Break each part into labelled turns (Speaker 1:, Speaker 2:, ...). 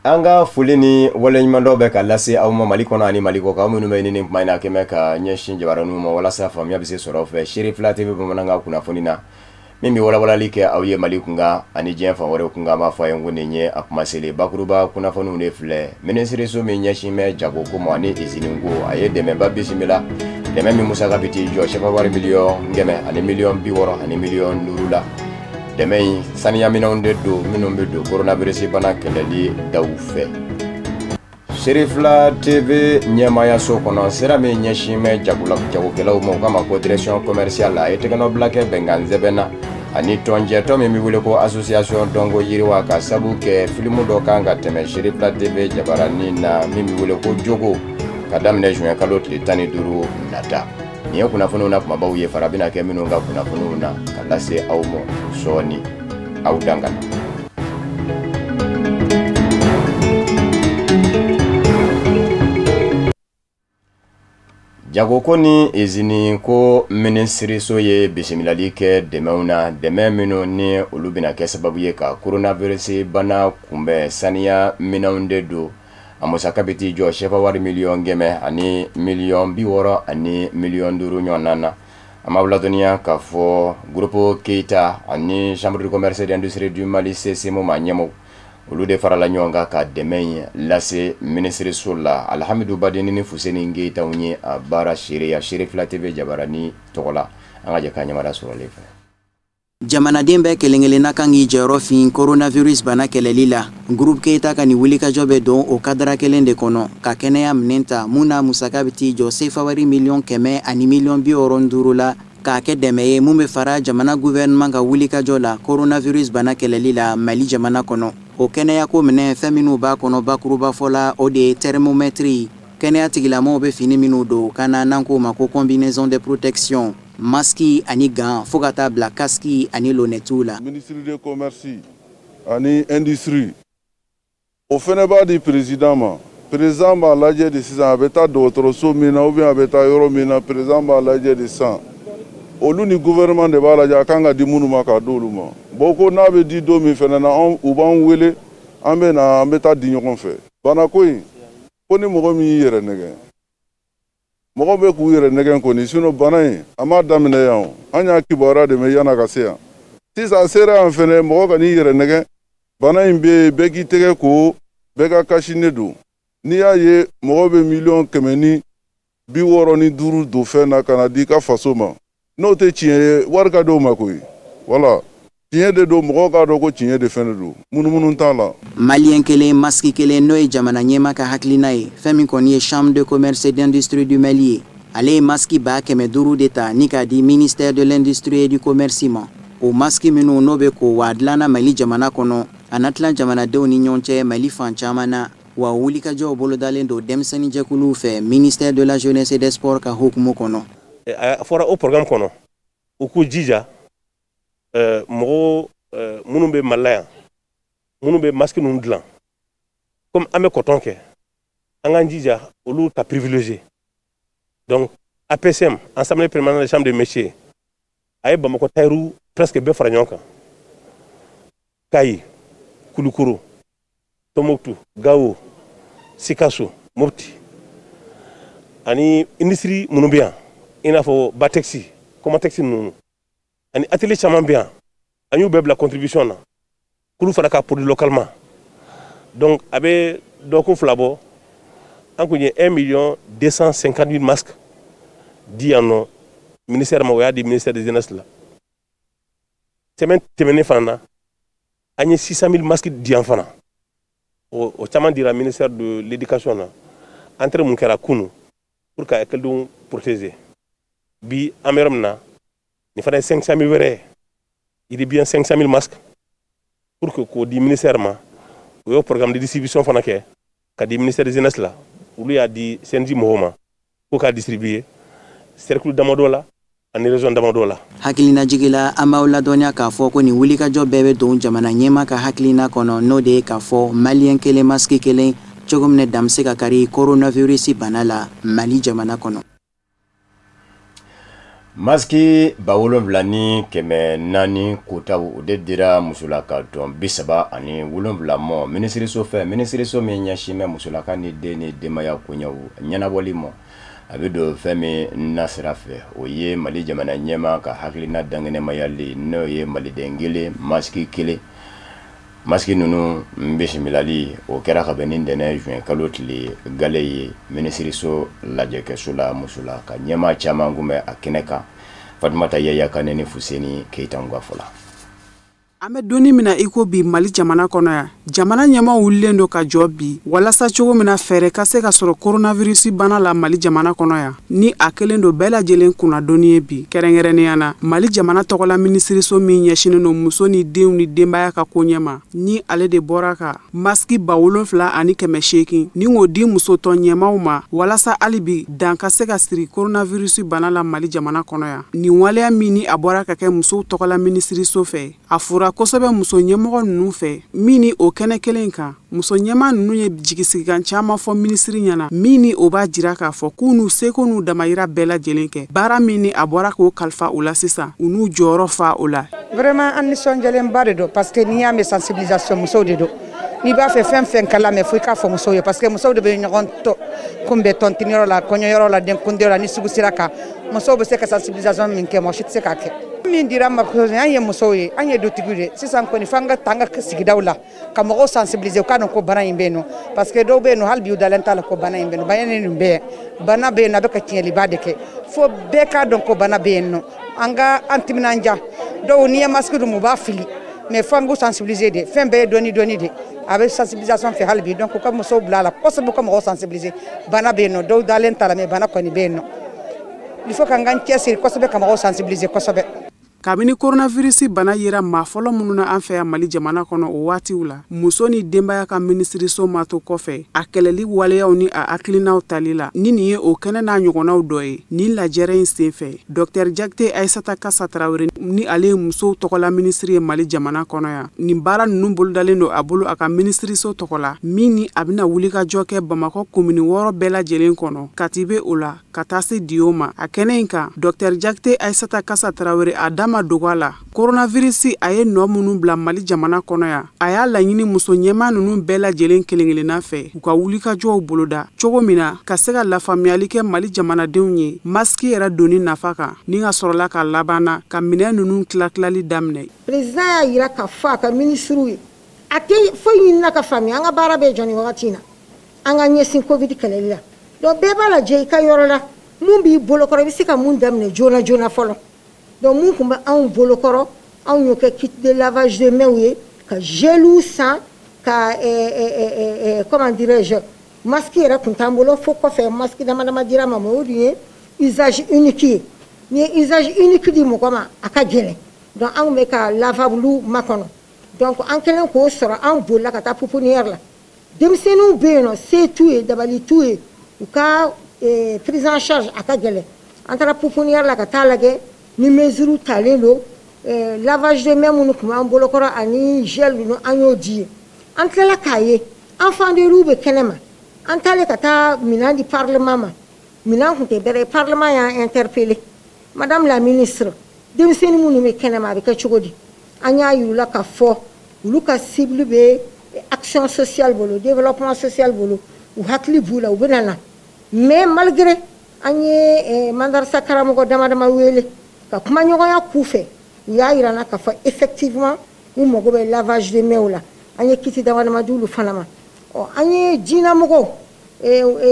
Speaker 1: Anga fulini wale nyimando be ka lase aw ma Mali kono ani Mali ko ka munu me ni mayna keme ka nyeshin jabaranu ma wala sa famia bise soro fe Sheriff la TV bamananga kuna fonina mimi wala like aw ye Mali kunga ani jen fa wore kunga ma fa yengu nenye akuma sele bakuruba kuna fonu ne fle ministre so me nyeshin me jago ko mo ani iziningo aye de me babisimila de me musa ga biti jo shefa war million ngeme ani million bi woro ani million nurula demain saniya minonde do minombe do coronavirus bana keleli dawfe Sheriff la TV nyamaya so kono sera me nyashime jagukela umo kama ko direction commerciale la etegano blake benganze bena ani tonje to mi wule ko association dongo yiriwa ka sabu ke filmu do kanga teme Sheriff la TV jabarani na mimi wule ko jogo kadamne juin kaloti tani duru nata niyo kuna funu na kuma bawuye farabina ke minu nga kuna funu na kalase awmo soni awdangana jago koni izini ko ministry so ye bisimilali ke demeuna deme minu ni ulubina ke sababu ye ka coronavirus bana kumbe saniya minaunde do amusa kabiti jo shefa wari million geme ani million biworo ani million duru nyonana amabla dunia ka fo grupo Keita ani chambre de commerce et d'industrie du Mali CCMO manyamo ulude farala nyonga ka demey lase ministre sola alhamdou badeni ni fuseni ngeita unye bara shiria Sheriff la TV jabarani tokola angaje kanyamara sura lefa
Speaker 2: jamana dembe kelengelena kangi jero fin coronavirus bana kelelila groupe Keita kani wulika jobe don o kadra kelende kono ka keneya mnenta muna musakabiti jo sefawari million keme ani million bi orondurula ka ke demeye mumbe fara jamana gouvernement ka wulika jola coronavirus bana kelelila Mali jamana kono o keneya ko mene feminu ba kono bakuruba fola o de thermométrie keneya tigilamo be fini minudo kana nanko mako combinaison de protection maski ani gants fogata bla kaski ani lonetula
Speaker 3: ministre de commerce ani industrie o feneba di président ma laje de 6 ans beta d'autres so mina ou bien beta euro mina président ma laje de 100 olu ni gouvernement de bala ja kanga di munuma ka doluma boko na be di do mi fenana on uban wele ambe na beta di nyokon fe bana koyi koni mogo mi yere nege mogo be ku yere nege koni sino bana ama damine yawo anya kibara de me yana kaseya tisa sera en fene mogo ka ni yere nege bana imbe be ki tege ko be ka kashine do ni ya ye mogo be million kemeni bi woro ni duru do fe na kanadi ka fasoma no te chie warga do makoy wala chie de do mogo ka do ko chie de fene do munu tala
Speaker 2: malien kele maski kele noy jamana nyema ka haklinae femi koni chambre de commerce et d'industrie du Mali ale maski ba keme duru deta nika di ministère de l'industrie et du commercement o maski minu nobe ko wadlana Mali jamana kono anatla jamana de ni nyonche Mali fanchamana wa wulika jo bolo dalendo demsani jakulu fe ministère de la jeunesse et des sports ka hukumu kono
Speaker 4: fora au programme kono uku jija mogo munumbe malaya munumbe masque nun dlan comme ame coton ke anga jija olu ta privilégié donc APCM ensemble permanent de chambre de métier ay bamako tayru presque be faranyonka kai kulukuru tomoktu gawo sikaso mopti ani industrie munumbian ina fo batexi comment taxi nous ani atelier chaman bien anyu bebla contribution na kulu fara ka produit localement donc abe doko flabo ankunye 1,250,000 masques di ano ministère ma waya di ministère des jeunesse la semaine temene fana anye 600,000 masques di enfana o chaman dira ministère de l'éducation na entre mun kera kunu pour ka ekeldum protéger bi ameramna ni fana 500,000 wéré il est bien 500,000 masques pour que ko di ministère ma au programme de distribution fana ke ka di ministère des jeunesse la ou lui a dit senji mohoma pour ka distribuer cercle d'Amadola en région d'Amadola
Speaker 2: hakilina jigila amaula donya ka fo ko ni wulika jo bebe don jamana nyema ka hakilina kono no de ka fo malien kele maski kele cogo min damse ka kari coronavirus bana la Mali jamana kɔnɔ.
Speaker 1: Maski bawolonwula ni 400 kotaw o de dira musolaka tɔn 37 mɔ minisiriso fɛ minisiriso min ɲɛsinmɛ musolaka ni den ni denbaya koɲɛw ɲɛnabɔli mɔ a bɛ don fɛn min nasira fɛ o ye Mali jamana ɲɛma ka hakilina dangɛnɛmayali n'o ye maliden kelen maski kelen maski ninnu bisimilali o kɛra ka bɛn ni ntɛnɛn juin kalo tile gale ye minisiriso lajɛkɛso la musola ka ɲɛma caman kun bɛ a kɛnɛ kan Fatumata Yaya Kane ni Fuseni Keita ka fɔ la.
Speaker 5: An bɛ donni mina iko bi Mali jamana kɔnɔ ya jamana ɲɛma wulilen do ka jɔ bi walasa cogo mina fɛrɛ ka se ka sɔrɔ coronavirus bana la Mali jamana kɔnɔ ya ni a kelen do bɛɛ lajɛlen kunna donni ye bi kɛrɛnkɛrɛnnenya na Mali jamana tɔgɔla minisiriso min ɲɛsinen do muso ni denw ni denbaya ka koɲɛma ni ale de bɔra ka maski 7,800 ni k'o di muso tɔn ɲɛmaw ma walasa hali bi dan ka se ka siri coronavirus bana la Mali jamana kɔnɔ ya ni waleya min ni a bɔra ka kɛ muso tɔgɔla minisiriso fɛ a fura kosɛbɛ muso ɲɛmɔgɔ ninnu fɛ min ni o kɛnɛ kelen kan muso ɲɛma ninnu ye jigisigikan caman fɔ minisiri ɲɛna min ni o b'a jira k'a fɔ k'u n'u seko n'u damayira bɛɛ lajɛlen kɛ baara min ni a bɔra k'o kalifa o la sisan u n'u jɔyɔrɔ fa o la.
Speaker 6: Vraiment an nisɔndiyalenba de don parce que n'i y'a mɛn sensibilisation musow de don n'i b'a fɛ fɛn fɛn kala mɛ fo i k'a fɔ musow ye parce que musow de bɛ ɲɔgɔn kunbɛn tɔntiniyɔrɔ la kɔɲɔyɔrɔ la denkundiyɔrɔ la ni sugu sira kan musow bɛ se ka sensibilisation min kɛ mɔgɔ si tɛ se k'a kɛ. min dira ma ko an ye musow ye an ye dutigiw de sisan kɔni f'an ka tanga sigidaw la ka mɔgɔw sensibiliser u ka dɔn ko bana in bɛ yen nɔ parce que dɔw bɛ yen nɔ hali bi u dalen t'a la ko bana in bɛ yen nɔ bana nin bɛɛ bana bɛ yen nɔ a bɛ ka tiɲɛliba de kɛ fo bɛɛ k'a dɔn ko bana bɛ yen nɔ an ka an timinanja dɔw n'i ye masque dun u b'a fili mais f'an k'u sensibiliser de fɛn bɛɛ ye dɔɔni de a bɛ sensibilisation fɛ hali bi donc u ka musow bila a la kosɛbɛ u ka mɔgɔw sensibiliser bana bɛ yen nɔ dɔw dalen t'a la mais bana kɔni bɛ yen nɔ il faut k'an k'an cɛsiri kosɛbɛ ka mɔgɔw sensibiliser kosɛbɛ.
Speaker 5: Kabini coronavirus bana yera maa fɔlɔ minnu na an fɛ ya Mali jamana kɔnɔ o waatiw la muso ni denbaya ka minisiriso ma to kɔfɛ a kɛlɛli waleyaw ni a hakilinaw tali la ni nin ye o kɛnɛ n'a ɲɔgɔnnaw dɔ ye ni lajɛrɛ in senfɛ Dr Jakite Aissata Kassa Traoré ni ale ye musow tɔgɔla minisiri ye Mali jamana kɔnɔ ya nin baara ninnu bolodalen do a bolo a ka minisiriso tɔgɔ la min ni a bɛna wuli ka jɔ kɛ Bamakɔ komini 6 bɛɛ lajɛlen kɔnɔ Katibe o la ka taa se Diyo ma a kɛnɛ in kan Dr Jakite Aissata Kassa Traoré a dama dogo la coronavirus a ye nɔ minnu bila Mali jamana kɔnɔ ya a y'a laɲini muso ɲɛma ninnu bɛɛ lajɛlen kelen-kelenna fɛ u ka wuli ka jɔw boloda cogo min na ka se ka lafaamuyali kɛ Mali jamanadenw ye maski yɛrɛ doni nafa kan ni ka sɔrɔla ka labanna ka minɛ ninnu tilatilali daminɛ.
Speaker 7: Président y'a yira ka fɔ a ka ministriw ye a tɛ foyi ɲinina ka faamuya an ka baara bɛ jɔ nin wagati in na an ka ɲɛsin covid kɛlɛli la donc bɛɛ b'a lajɛ i ka yɔrɔ la mun b'i bolokɔrɔ i bɛ se ka mun daminɛ joona joona fɔlɔ. Donc mun kun bɛ anw bolokɔrɔ anw y'o kɛ kit de lavage de mains ye ka geliw san ka comment dirais-je masque yɛrɛ kun t'an bolo fo kɔfɛ masque dama dama dira ma o dun ye usage unique ye ni ye usage unique di mɔgɔ ma a ka gɛlɛn donc anw bɛ ka lavabulu makɔnɔ donc an kɛlen k'o sɔrɔ an bolila ka taa pouponnière la denmisɛnninw bɛ yen nɔ se t'u ye dabali t'u ye u ka prise en charge a ka gɛlɛn an taara pouponnière la ka taa lajɛ ni mesure talen do lavage de mains minnu kun b'an bolokɔrɔ ani gel ninnu an y'o di ye an tilala k'a ye enfant de rue bɛ kɛnɛma an taalen ka taa minɛn di parlement ma minɛn kun tɛ bɛrɛ ye parlement y'an interpellé madame la ministre denmisɛnnin minnu bɛ kɛnɛma a bɛ kɛ cogo di an y'a yir'u la ka fɔ olu ka cible bɛ action sociale bolo développement social bolo u hakili b'u la u bɛ na mais malgré an ye mandarasa karamɔgɔ dama dama wele ka kuma ɲɔgɔnya k'u fɛ u y'a yira na k'a fɔ effectivement u mago bɛ lavage de mains la an ye kiti dama dama di olu fana ma an ye diinɛmɔgɔw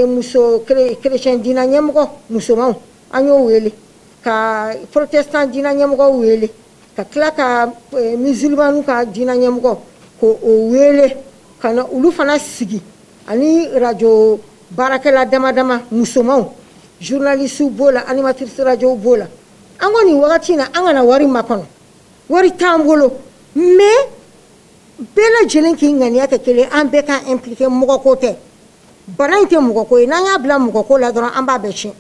Speaker 7: muso chrétien diinɛ ɲɛmɔgɔ musomanw an y'o wele ka protestant diinɛ ɲɛmɔgɔw wele ka tila ka musulmanu ka diinɛ ɲɛmɔgɔ k'o wele ka na olu fana sigi ani radio baarakɛla dama dama musomanw journalistes b'o la animatrices radio b'o la an ko nin wagati in na an kana wari makɔnɔ wari t'an bolo mais bɛɛ lajɛlen k'i ŋaniya kɛ kelen an bɛɛ ka impliqué mɔgɔko tɛ bana in tɛ mɔgɔko ye n'an y'a bila mɔgɔko la dɔrɔn an b'a bɛɛ tiɲɛ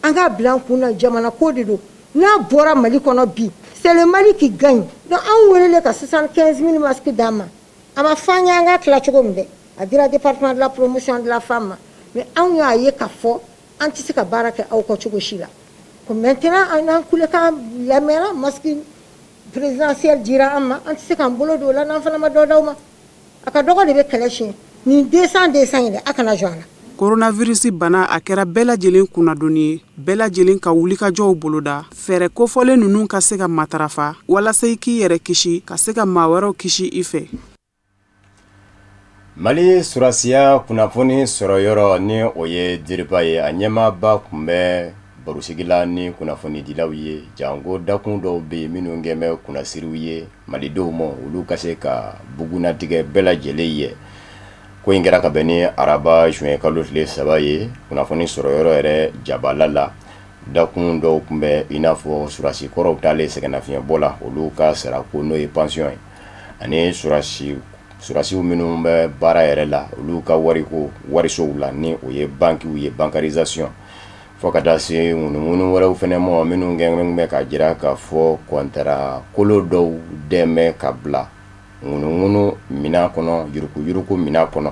Speaker 7: an k'a bila an kun na jamana ko de don n'a bɔra Mali kɔnɔ bi c'est le Mali qui gagne donc an welele ka 75 000 masques d'an ma a ma fɔ an ye an ka tila cogo min dɛ a dira département de la promotion de la femme mais anw y'a ye k'a fɔ an tɛ se ka baara kɛ aw ka cogo si la ko maintenant an kulekan lamɛnna masque présidentiel dira an ma an tɛ se k'an bolo don o la n'an fana ma dɔ d'aw ma a ka dɔgɔ de bɛ kɛlɛ siɲɛ nin 200 in dɛ a kana jɔ a la.
Speaker 5: Coronavirus bana a kɛra bɛɛ lajɛlen kunnadonni ye bɛɛ lajɛlen ka wulikajɔw boloda fɛɛrɛ kofɔlen ninnu ka se ka matarafa walasa i k'i yɛrɛ kisi ka se ka maa wɛrɛw kisi i fɛ.
Speaker 1: Mali surasiya kunnafoni sɔrɔ yɔrɔ ni o ye Diriba ye a ɲɛmaaba kun bɛ barosigila ni kunnafoni dilaw ye jango dakun dɔw bɛ yen minnu kɛn bɛ kunnasiriw ye malidenw ma olu ka se ka bugunatigɛ bɛɛ lajɛlen ye. Ko in kɛra ka bɛn ni araba juin kalo tile 3 ye kunnafoni sɔrɔ yɔrɔ yɛrɛ jabala la dakun dɔw kun bɛ i n'a fɔ surasi kɔrɔw taalen sɛgɛnnafiɲɛbɔ la olu ka sarako n'o ye pension ye ani surasiw minnu bɛ baara yɛrɛ la olu ka warisow la ni o ye bankiw ye bankarisation fo ka taa se ŋunuŋunu wɛrɛw fɛnɛ ma minnu kɛn bɛ ka jira k'a fɔ kɔntara kolo dɔw dɛmɛ ka bila ŋunuŋunu mina kɔnɔ yuruku mina kɔnɔ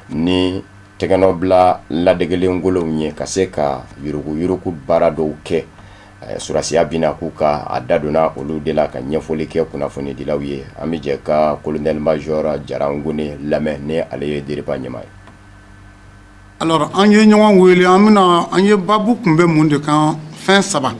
Speaker 1: ni tɛgɛnɔbila ladegelen golow ye ka se ka yuruku baara dɔw kɛ surasiya bina k'u ka a dadonna olu de la ka ɲɛfɔli kɛ kunnafoni dilaw ye an bɛ jɛ ka colonel major Jarangone lamɛn ni ale ye Diriba ɲɛma ye.
Speaker 8: Alors an ye ɲɔgɔn wele an ye babu kun bɛ mun de kan fɛn 3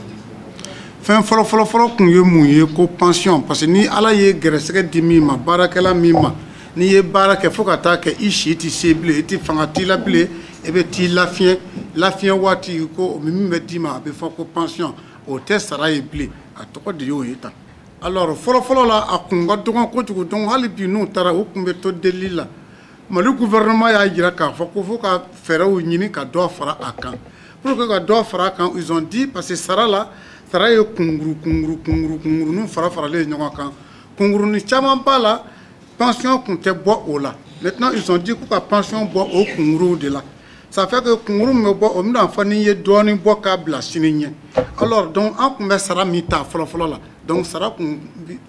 Speaker 8: fɛn fɔlɔ kun ye mun ye ko pension parce que ni ala ye gɛrɛsɛgɛ di min ma baarakɛla min ma ni ye baara kɛ fo ka taa kɛ i si tɛ se bilen i tɛ fanga t'i la bilen i bɛ t'i lafiɲɛ waati ko min bɛ d'i ma a bɛ fɔ ko pension o tɛ sara ye bilen a tɔgɔ de y'o ye tan. Alors fɔlɔ la a kun ka dɔgɔn kojugu donc hali bi n'u taara u kun bɛ to delili la Mali gouvernement y'a jira k'a fɔ ko fo ka fɛɛrɛw ɲini ka dɔ fara a kan pour que ka dɔ fara a kan ils ont dit parce que sara ye kunguru nu faralen ɲɔgɔn kan kungurunin caman b'a la pension kun tɛ bɔ o la maintenant ils ont dit ko ka pension bɔ o kunguruw de la ça fait que kunguru min bɛ bɔ o bɛna fɔ ni ye dɔɔnin bɔ k'a bila sini ɲɛ alors donc an kun bɛ sara min ta fɔlɔ la donc sara kun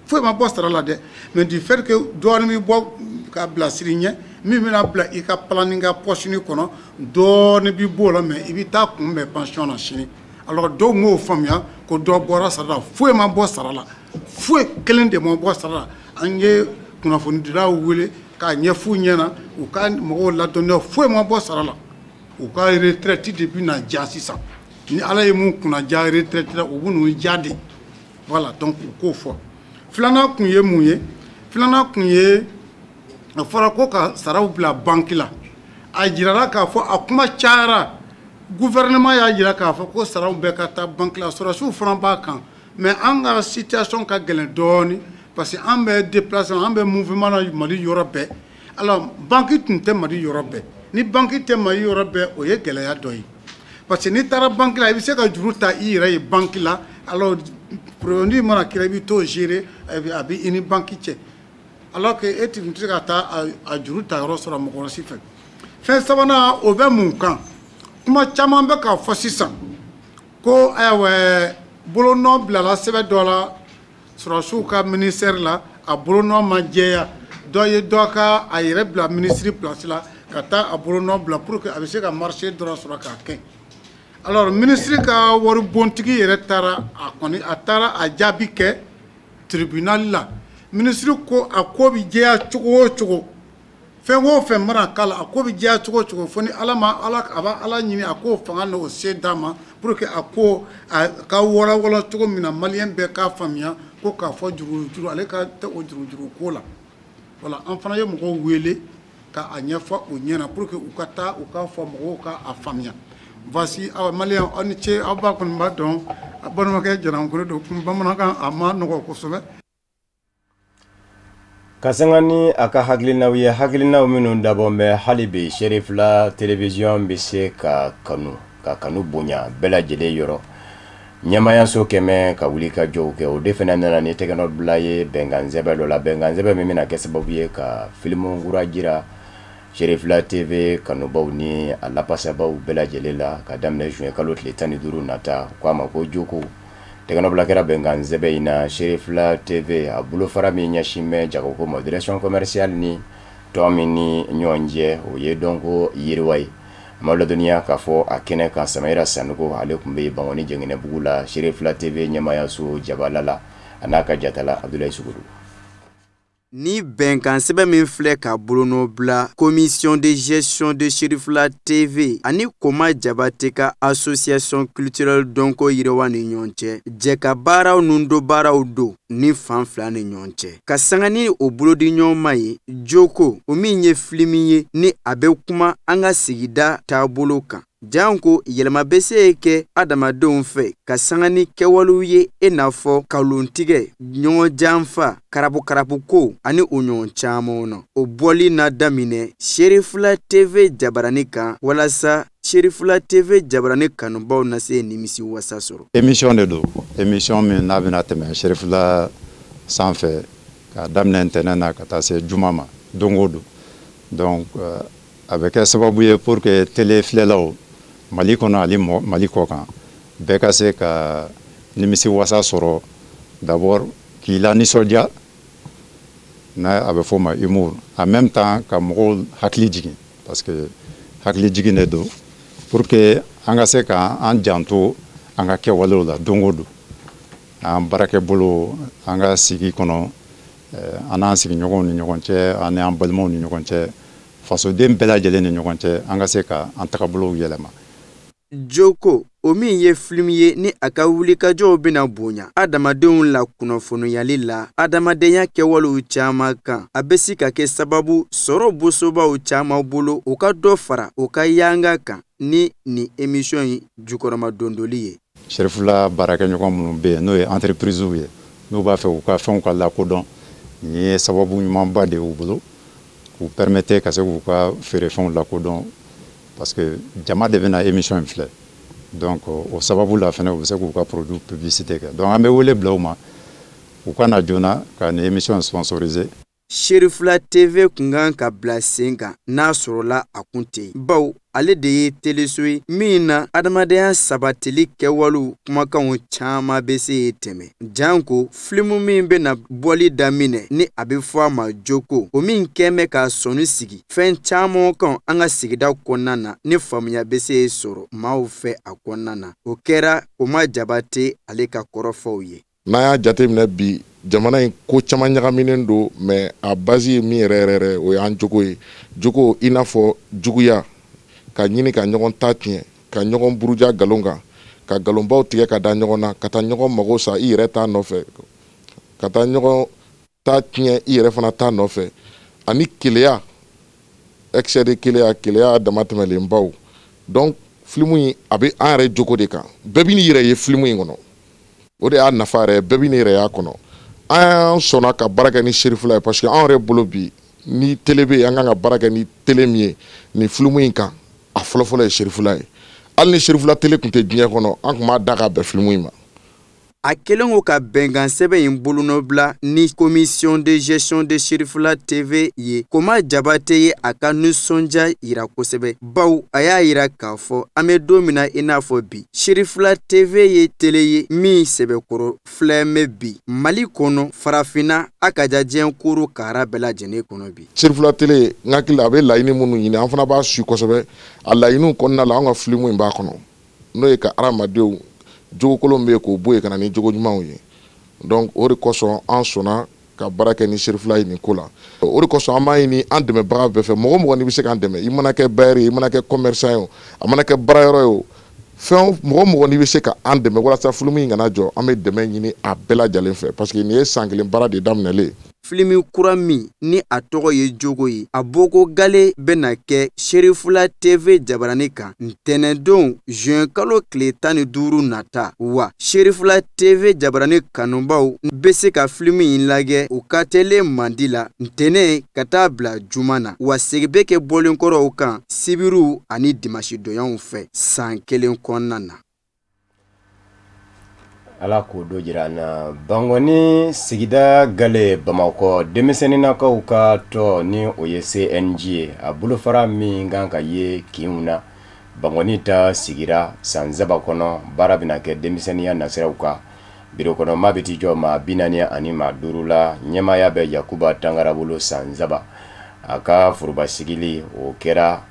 Speaker 8: foyi ma bɔ sara la dɛ mais du fait que dɔɔnin bɛ bɔ k'a bila sini ɲɛ min bɛna bila i ka planning ka poche kɔnɔ dɔɔnin bɛ bɔ o la mais i bɛ taa kunbɛn pension na sini. Alors dɔw m'o faamuya ko dɔ bɔra sara la foyi ma bɔ sara la foyi kelen de ma bɔ sara la an ye kunnafonidilaw wele k'a ɲɛf'u ɲɛna u ka mɔgɔw ladɔnniya foyi ma bɔ sara la u ka retraite de bɛna ja sisan ni ala ye mun kunna ja retraite la u bɛ n'u ja de voilà donc u k'o fɔ. Filanan kun ye mun ye filanan kun ye a fɔra ko ka saraw bila banque la a jirala k'a fɔ a kuma cayara gouvernement y'a jira k'a fɔ ko saraw bɛɛ ka taa banque la sɔrɔsiw fana b'a kan mais an ka situation ka gɛlɛn dɔɔni parce que an bɛ déplacement an bɛ mouvement na Mali yɔrɔ bɛɛ alors banque tun tɛ Mali yɔrɔ bɛɛ ni banque tɛ Mali yɔrɔ bɛɛ o ye gɛlɛya dɔ ye parce que n'i taara banque la i bɛ se ka juru ta i yɛrɛ ye banque la alors produit mana kɛra i bɛ t'o gérer a bɛ i ni banque cɛ alors que e tun tɛ se ka taa a juru ta yɔrɔ sɔrɔ mɔgɔ si fɛ. Fɛn sabanan o bɛ mun kan kuma caman bɛ k'a fɔ sisan ko ayiwa bolonɔ bilala sɛbɛn dɔ la sɔrɔsiw ka ministère la a bolonɔ ma jɛya dɔ ye dɔ ka a yɛrɛ bila ministre place la ka taa a bolonɔ bila pour que a bɛ se ka marché dɔrɔn sɔrɔ k'a kɛ alors ministre ka waribontigi yɛrɛ taara a taara a jaabi kɛ tribunal la ministre ko a ko bɛ jɛya cogo o cogo fɛn o fɛn mana k'a la a ko bɛ jɛya cogo o cogo fo ni ala a b'a ala ɲini a k'o fanga n'o se d'a ma pour que a ko a ka walawala cogo min na maliyɛn bɛɛ k'a faamuya ko k'a fɔ juru ale ka tɛ o juru ko la voilà an fana ye mɔgɔw wele k'a ɲɛfɔ u ɲɛna pour que u ka taa u k'a fɔ mɔgɔw ka a faamuya voici aw maliyɛn aw ni ce aw b'a kɔni b'a dɔn a balimakɛ Jarankone don bamanankan a ma nɔgɔ kosɛbɛ.
Speaker 1: Kasangani aka hakilinaw ye hakilinaw minnu dabɔn bɛ hali bi Sherifla télévision bɛ se ka kanu bonya bɛɛ lajɛlen yɔrɔ ɲɛmayaso kɛmɛ ka wuli ka jɔw kɛ o de fana nana ni tɛgɛnɔbila ye bɛnkan sɛbɛn dɔ la bɛnkan sɛbɛn min bɛna kɛ sababu ye ka filimu kura jira Sherifla TV kanubaw ni a lapasabaw bɛɛ lajɛlen la ka daminɛ juin kalo tile 15 nata k'a ma ko joko tɛgɛnɔbila kɛra bɛnkan sɛbɛn in na Sherifla TV a bolofara min ɲɛsin bɛ jagoko ma direction commerciale ni Tomini Nyonje o ye donko yiriwai Mawla dunia k'a fɔ a kɛnɛ kan Samayira Sanogo ale tun bɛ Bangoni Jɛngɛnɛbugu la Sherifula TV ɲɛmaayaso Jabala la a n'a ka jatala Abdoulaye Sugudu.
Speaker 2: Ni bɛnkan sɛbɛn min filɛ ka bolonɔ bila Commission de gestion de Sherifula TV ani Koma Jabate ka association culturelle donko yiriwa ni ɲɔgɔn cɛ jɛ ka baaraw nun do baaraw do ni fan fila ni ɲɔgɔn cɛ ka sanga ni o bolodi ɲɔgɔnma ye Joko o min ye filimi ye ni a bɛ kuma an ka sigida taabolo kan janko yɛlɛma bɛ se kɛ adamadenw fɛ ka sanga ni kɛwalew ye e n'a fɔ kalontigɛ ɲɔgɔn janfa karabu ko ani o ɲɔgɔn caman na o bɔli na daminɛ Sherifula TV jabarani kan walasa Sherifula TV jabarani kanubaw na se nimisi wasa sɔrɔ.
Speaker 9: Émission de do émission min n'a bɛna tɛmɛ Sherifula sanfɛ ka daminɛ ntɛnɛn na ka taa se juma ma don o don donc a bɛ kɛ sababu ye pour que télé filɛlaw Mali kɔnɔ ali Mali kɔ kan bɛɛ ka se ka nimisi wasa sɔrɔ d'abord k'i la nisɔndiya n'a a bɛ fɔ ma humour en même temps ka mɔgɔw hakili jigin parce que hakili jigin de do pour que an ka se ka an janto an ka kɛwalew la don o don an baarakɛ bolo an ka sigi kɔnɔ an n'an sigiɲɔgɔnw ni ɲɔgɔn cɛ ani an balimaw ni ɲɔgɔn cɛ fasoden bɛɛ lajɛlen ni ɲɔgɔn cɛ an ka se ka an tagabolow yɛlɛma.
Speaker 2: Joko o min ye film ye ni a ka wulikajɔw bɛna bonya adamadenw la kunnafoniyali la adamadenya kɛwalew caman kan a bɛ se ka kɛ sababu sɔrɔ bosobaw caman bolo o ka dɔ fara o ka yanga kan ni émission yi jukɔrɔma dondoli ye.
Speaker 9: Sherifula baarakɛɲɔgɔn minnu bɛ yen n'o ye entreprisew ye n'u b'a fɛ u ka fɛnw ka lakodɔn nin ye sababu ɲumanba de y'u bolo k'u permettre ka se k'u ka feerefɛnw lakodɔn parce que jama de bɛna émission in filɛ donc o sababu la fɛnɛ u bɛ se k'u ka produit publicité kɛ donc an bɛ wele bila u ma u ka na joona ka nin émission sponsoriser.
Speaker 2: Sherifula TV kun kan ka bila sen kan n'a sɔrɔla a kun tɛ yen bawo ale de ye teleso ye min na adamadenya sabatili kɛwalew kumakanw caman bɛ se tɛmɛ janko filimu min bɛna bɔli daminɛ ni a bɛ fɔ a ma Joko o min kɛmɛ ka sɔnni sigi fɛn caman kan an ka sigida kɔnɔna na ni faamuya bɛ se sɔrɔ maaw fɛ a kɔnɔna na o kɛra Koma Jabate ale ka kɔrɔfɔw ye.
Speaker 10: N'a y'a jateminɛ bi jamana in ko caman ɲagaminen do mais a base ye min yɛrɛ o y'an Joko ye Joko i n'a fɔ juguya ka ɲini ka ɲɔgɔn ta tiɲɛ ka ɲɔgɔn buruja galon kan ka galonbaw tigɛ ka da ɲɔgɔn na ka taa ɲɔgɔn mago sa i yɛrɛ t'a nɔfɛ ka taa ɲɔgɔn ta tiɲɛ i yɛrɛ fana t'a nɔfɛ ani keleya excès de keleya damatɛmɛlenbaw donc filimu in a bɛ an yɛrɛ Joko de kan bɛɛ bɛ n'i yɛrɛ ye filimu in kɔnɔ o de y'a nafa yɛrɛ bɛɛ bɛ n'i yɛrɛ y'a kɔnɔ an sɔnna ka baara kɛ ni Sherifula ye parce que an yɛrɛ bolo bi ni télé bɛ yen an kan ka baara kɛ ni télé min ye ni filimu in kan a fɔlɔfɔlɔ ye Sherifula ye hali ni Sherifula télé tun tɛ diɲɛ kɔnɔ an tun b'a da ka bɛn filimu in ma.
Speaker 2: A kelen ko ka bɛnkan sɛbɛn in bolonɔ bila ni Commission de gestion de Sherifula TV ye Koma Jabate ye a ka nisɔndiya yira kosɛbɛ bawo a y'a yira k'a fɔ an bɛ don min na i n'a fɔ bi Sherifula TV ye télé ye min sɛbɛkɔrɔ filɛmɛ bi Mali kɔnɔ farafinna a ka diɲɛ koro kara bɛɛ lajɛlen kɔnɔ bi.
Speaker 10: Sherifula télé n hakili a bɛ laɲini minnu ɲini an fana b'a su kosɛbɛ a laɲiniw kɔnɔna la an ka filimu in b'a kɔnɔ n'o ye ka adamadenw jogo kolon bɛ k'o bɔ yen ka na ni jogo ɲumanw ye donc o de kosɔn an sɔnna ka baara kɛ ni Sherifula ye nin ko la o de kosɔn an b'a ɲini an dɛmɛbaga bɛɛ fɛ mɔgɔ mɔgɔ n'i bɛ se k'an dɛmɛ i mana kɛ bailleur ye i mana kɛ commerçant ye o a mana kɛ baarayɔrɔ ye o fɛn mɔgɔ mɔgɔ n'i bɛ se ka an dɛmɛ walasa filimu in kana jɔ an bɛ dɛmɛ ɲini a bɛɛ lajɛlen fɛ parce que nin ye san kelen baara de daminɛlen.
Speaker 2: Filimi kura min ni a tɔgɔ ye Joko ye a bɔko gale bɛna kɛ Sherifula TV jabarani kan ntɛnɛndon juin kalo tile 15 nata wa Sherifula TV jabarani kanubaw bɛ se ka filimi in lajɛ u ka tele mandi la ntɛnɛn ka taa bila juma na wa segi bɛ kɛ bɔlenkɔrɔw kan sibiru ani dimanche doyanw fɛ san kelen kɔnɔna na.
Speaker 1: Ala k'o do jira na Bangoni sigida gale Bamakɔ denmisɛnninakaw ka tɔ ni o ye CNG a bolofara min kan ka ye kinw na Bangoni ta sigira san saba kɔnɔ baara bɛna kɛ denmisɛnniya nasiraw kan biro kɔnɔ maa bɛ t'i jɔ maa 45 la ɲɛmaaya bɛ Yakuba Tangara bolo san saba aka furuba sigili o kɛra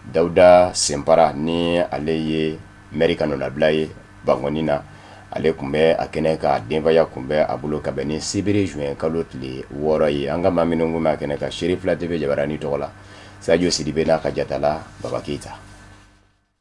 Speaker 1: Dawuda Sempara ni ale ye maire ka nɔnabila ye Bangoni na ale kun bɛ a kɛnɛ ka denbaya kun bɛ a bolo ka bɛn ni sibiri juin kalo tile 6 ye an ka maa minnu kun bɛ a kɛnɛ ka Sherifla TV Jabarani tɔgɔ la Sadio Sidibe n'a ka jatala Baba Keita.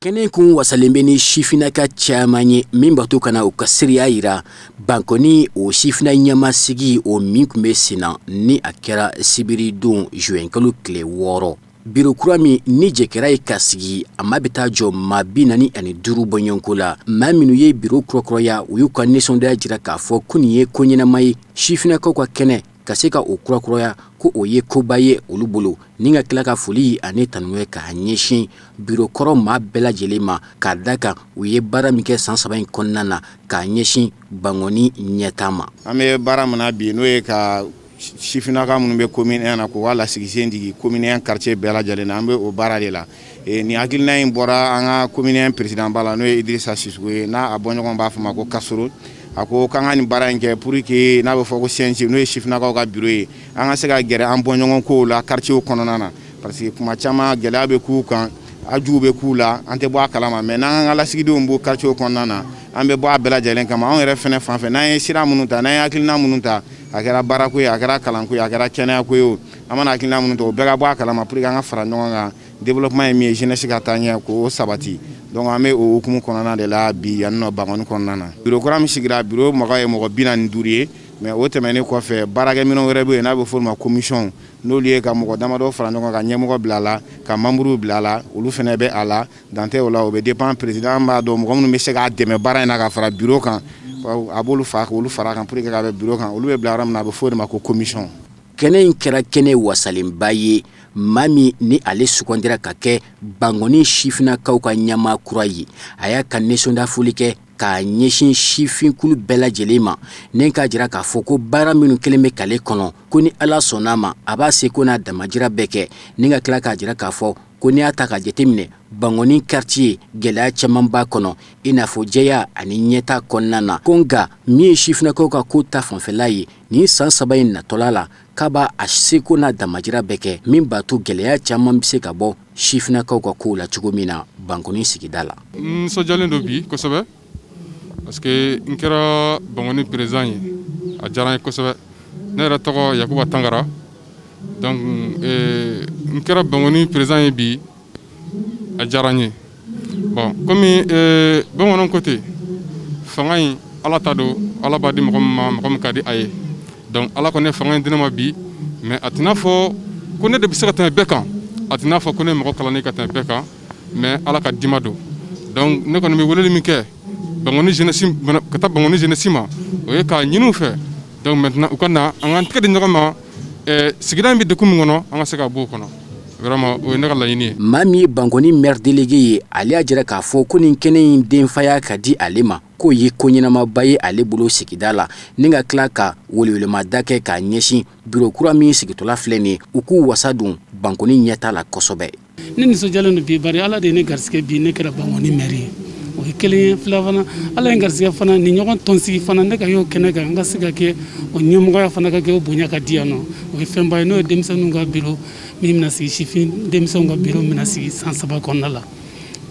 Speaker 11: Kɛnɛ kun wasalen bɛ ni sifinaka caman ye min bato kana u ka seereya yira Bangoni o sifina ɲɛmasigi o min kun bɛ senna ni a kɛra sibiri don juin kalo tile 6. Biro kura min ni jɛkɛra ye ka sigi a ma bɛ taa jɔ maa 45 bɔɲɔgɔnko la maa minnu ye biro kurakuraya u y'u ka nisɔndiyaya jira k'a fɔ ko nin ye ko ɲɛnama ye sifinakaw ka kɛnɛ ka se ka o kurakuraya ko o ye koba ye olu bolo ni ka tila ka foli ani tanuye ka ɲɛsin biro kɔrɔ maa bɛɛ lajɛlen ma k'a da kan u ye baara min kɛ san 3 in kɔnɔna na k'a ɲɛsin Bangoni ɲɛtaa ma.
Speaker 12: An bɛ baara min na bi n'o ye ka sifinaka minnu bɛ commune na ko wala sigisen digi commune quartier bɛɛ lajɛlen na an bɛ o baara de la ni hakilina in bɔra an ka commune président bala n'o ye Idrissa Sissoco ye n'a a bɔɲɔgɔn b'a fɔ ma ko Kasoro a ko k'an ka nin baara in kɛ pour que n'a bɛ fɔ ko CNG n'o ye sifinakaw ka bureau ye an ka se ka gɛrɛ an bɔɲɔgɔn kow la quartier kɔnɔna na parce que kuma caman gɛlɛya bɛ k'u kan ajuw bɛ k'u la an tɛ bɔ a kalama mais n'an ka lasigidenw b'o quartier kɔnɔna na an bɛ bɔ a bɛɛ lajɛlen kama anw yɛrɛ fɛnɛ fanfɛ n'an ye sira minnu ta n'an ye hakilina minnu ta a kɛra baarako ye a kɛra kalanko ye a kɛra kɛnɛyako ye o an mana hakilina minnu ta o bɛɛ ka bɔ a kalama pour que an ka fara ɲɔgɔn kan développement ye min ye jeunesse ka taa ɲɛ k'o sabati donc an bɛ o hukumu kɔnɔna de la bi yan nɔ Bangoni kɔnɔna na bureau kura min sigira bureau mɔgɔ ye mɔgɔ 45 ye mais o tɛmɛnen kɔfɛ baarakɛminɛw wɛrɛ bɛ yen n'a bɛ fɔ o ma commission n'olu ye ka mɔgɔ damadɔ fara ɲɔgɔn kan ɲɛmɔgɔ bila a la ka membre bila a la olu fɛnɛ bɛ a la dan tɛ o la o bɛ dépend président b'a dɔn mɔgɔ minnu bɛ se k'a dɛmɛ baara in na ka fara bureau kan a b'olu fa k'olu fara kan pour que k'a bɛ bureau kan olu bɛ bila yɔrɔ min na a bɛ fɔ o de ma ko commission.
Speaker 11: Kɛnɛ in kɛra kɛnɛ wasalenba ye maa min ni ale sugandira ka kɛ Bangoni sifinakaw ka ɲɛmaa kura ye a y'a ka nisɔndiya foli kɛ k'a ɲɛsin sifinkulu bɛɛ lajɛlen ma ni k'a jira k'a fɔ ko baara minnu kelen bɛ k'ale kɔnɔ ko ni Ala sɔnn'a ma a b'a se ko n'a damajira bɛɛ kɛ ni ka tila k'a jira k'a fɔ ko n'i y'a ta ka jateminɛ Bangoni quartier gɛlɛya caman b'a kɔnɔ i n'a fɔ jɛya ani ɲɛta kɔnɔna na ko nka min ye sifinakaw ka ko ta fanfɛla ye nin san 3 in natɔla la k'a b'a a seko n'a damajira bɛɛ kɛ min b'a to gɛlɛya caman bɛ se ka bɔ sifinakaw ka kow la cogo min na Bangoni sigida la.
Speaker 13: Nisɔndiyalen don bi kosɛbɛ parce que n kɛra Bangoni président ye a diyara n ye kosɛbɛ ne yɛrɛ tɔgɔ Yakuba Tangara donc n kɛra Bangoni président ye bi a diyara n ye bon komi bamananw ko ten fanga in Ala ta don Ala b'a di mɔgɔ min ma mɔgɔ min ka di a ye donc Ala kɔni ye fanga in di ne ma bi mais a tɛna fɔ ko ne de bɛ se ka tɛmɛ bɛɛ kan a tɛna fɔ ko ne ye mɔgɔ kalannen ka tɛmɛ bɛɛ kan mais Ala ka dima don donc ne kɔni bɛ weleli min kɛ Bangoni jeunesse ka taa Bangoni jeunesse ma o ye k'a ɲini u fɛ donc maintenant u ka na an k'an tɛgɛ di ɲɔgɔn ma sigida in bɛ degun min kɔnɔ an ka se ka bɔ o kɔnɔ vraiment o ye ne ka laɲini ye.
Speaker 11: maa min ye Bangoni maire délégué ye ale y'a jira k'a fɔ ko nin kɛnɛ in denfaya ka di ale ma k'o ye ko ɲɛnamaba ye ale bolo sigida la ni ka tila ka welewelema-da kɛ k'a ɲɛsin bureau kura min sigitɔla filɛ nin ye u k'u wasa don Bangoni ɲɛta la kosɛbɛ.
Speaker 14: Ne nisɔndiyalen don bi bari Ala de ye ne garisɛgɛ bi ne kɛra Bangoni maire ye o ye kelen ye fila fana Ala ye garisɛgɛ fana ni ɲɔgɔn tɔnsigi fana ne ka y'o kɛnɛ kan n ka se ka kɛ o ɲɛmɔgɔya fana ka kɛ o bonya ka di yan nɔ o ye fɛnba ye n'o ye denmisɛnninw ka bureau min bɛna sigi sifin denmisɛnw ka bureau bɛna sigi san 3 kɔnɔna la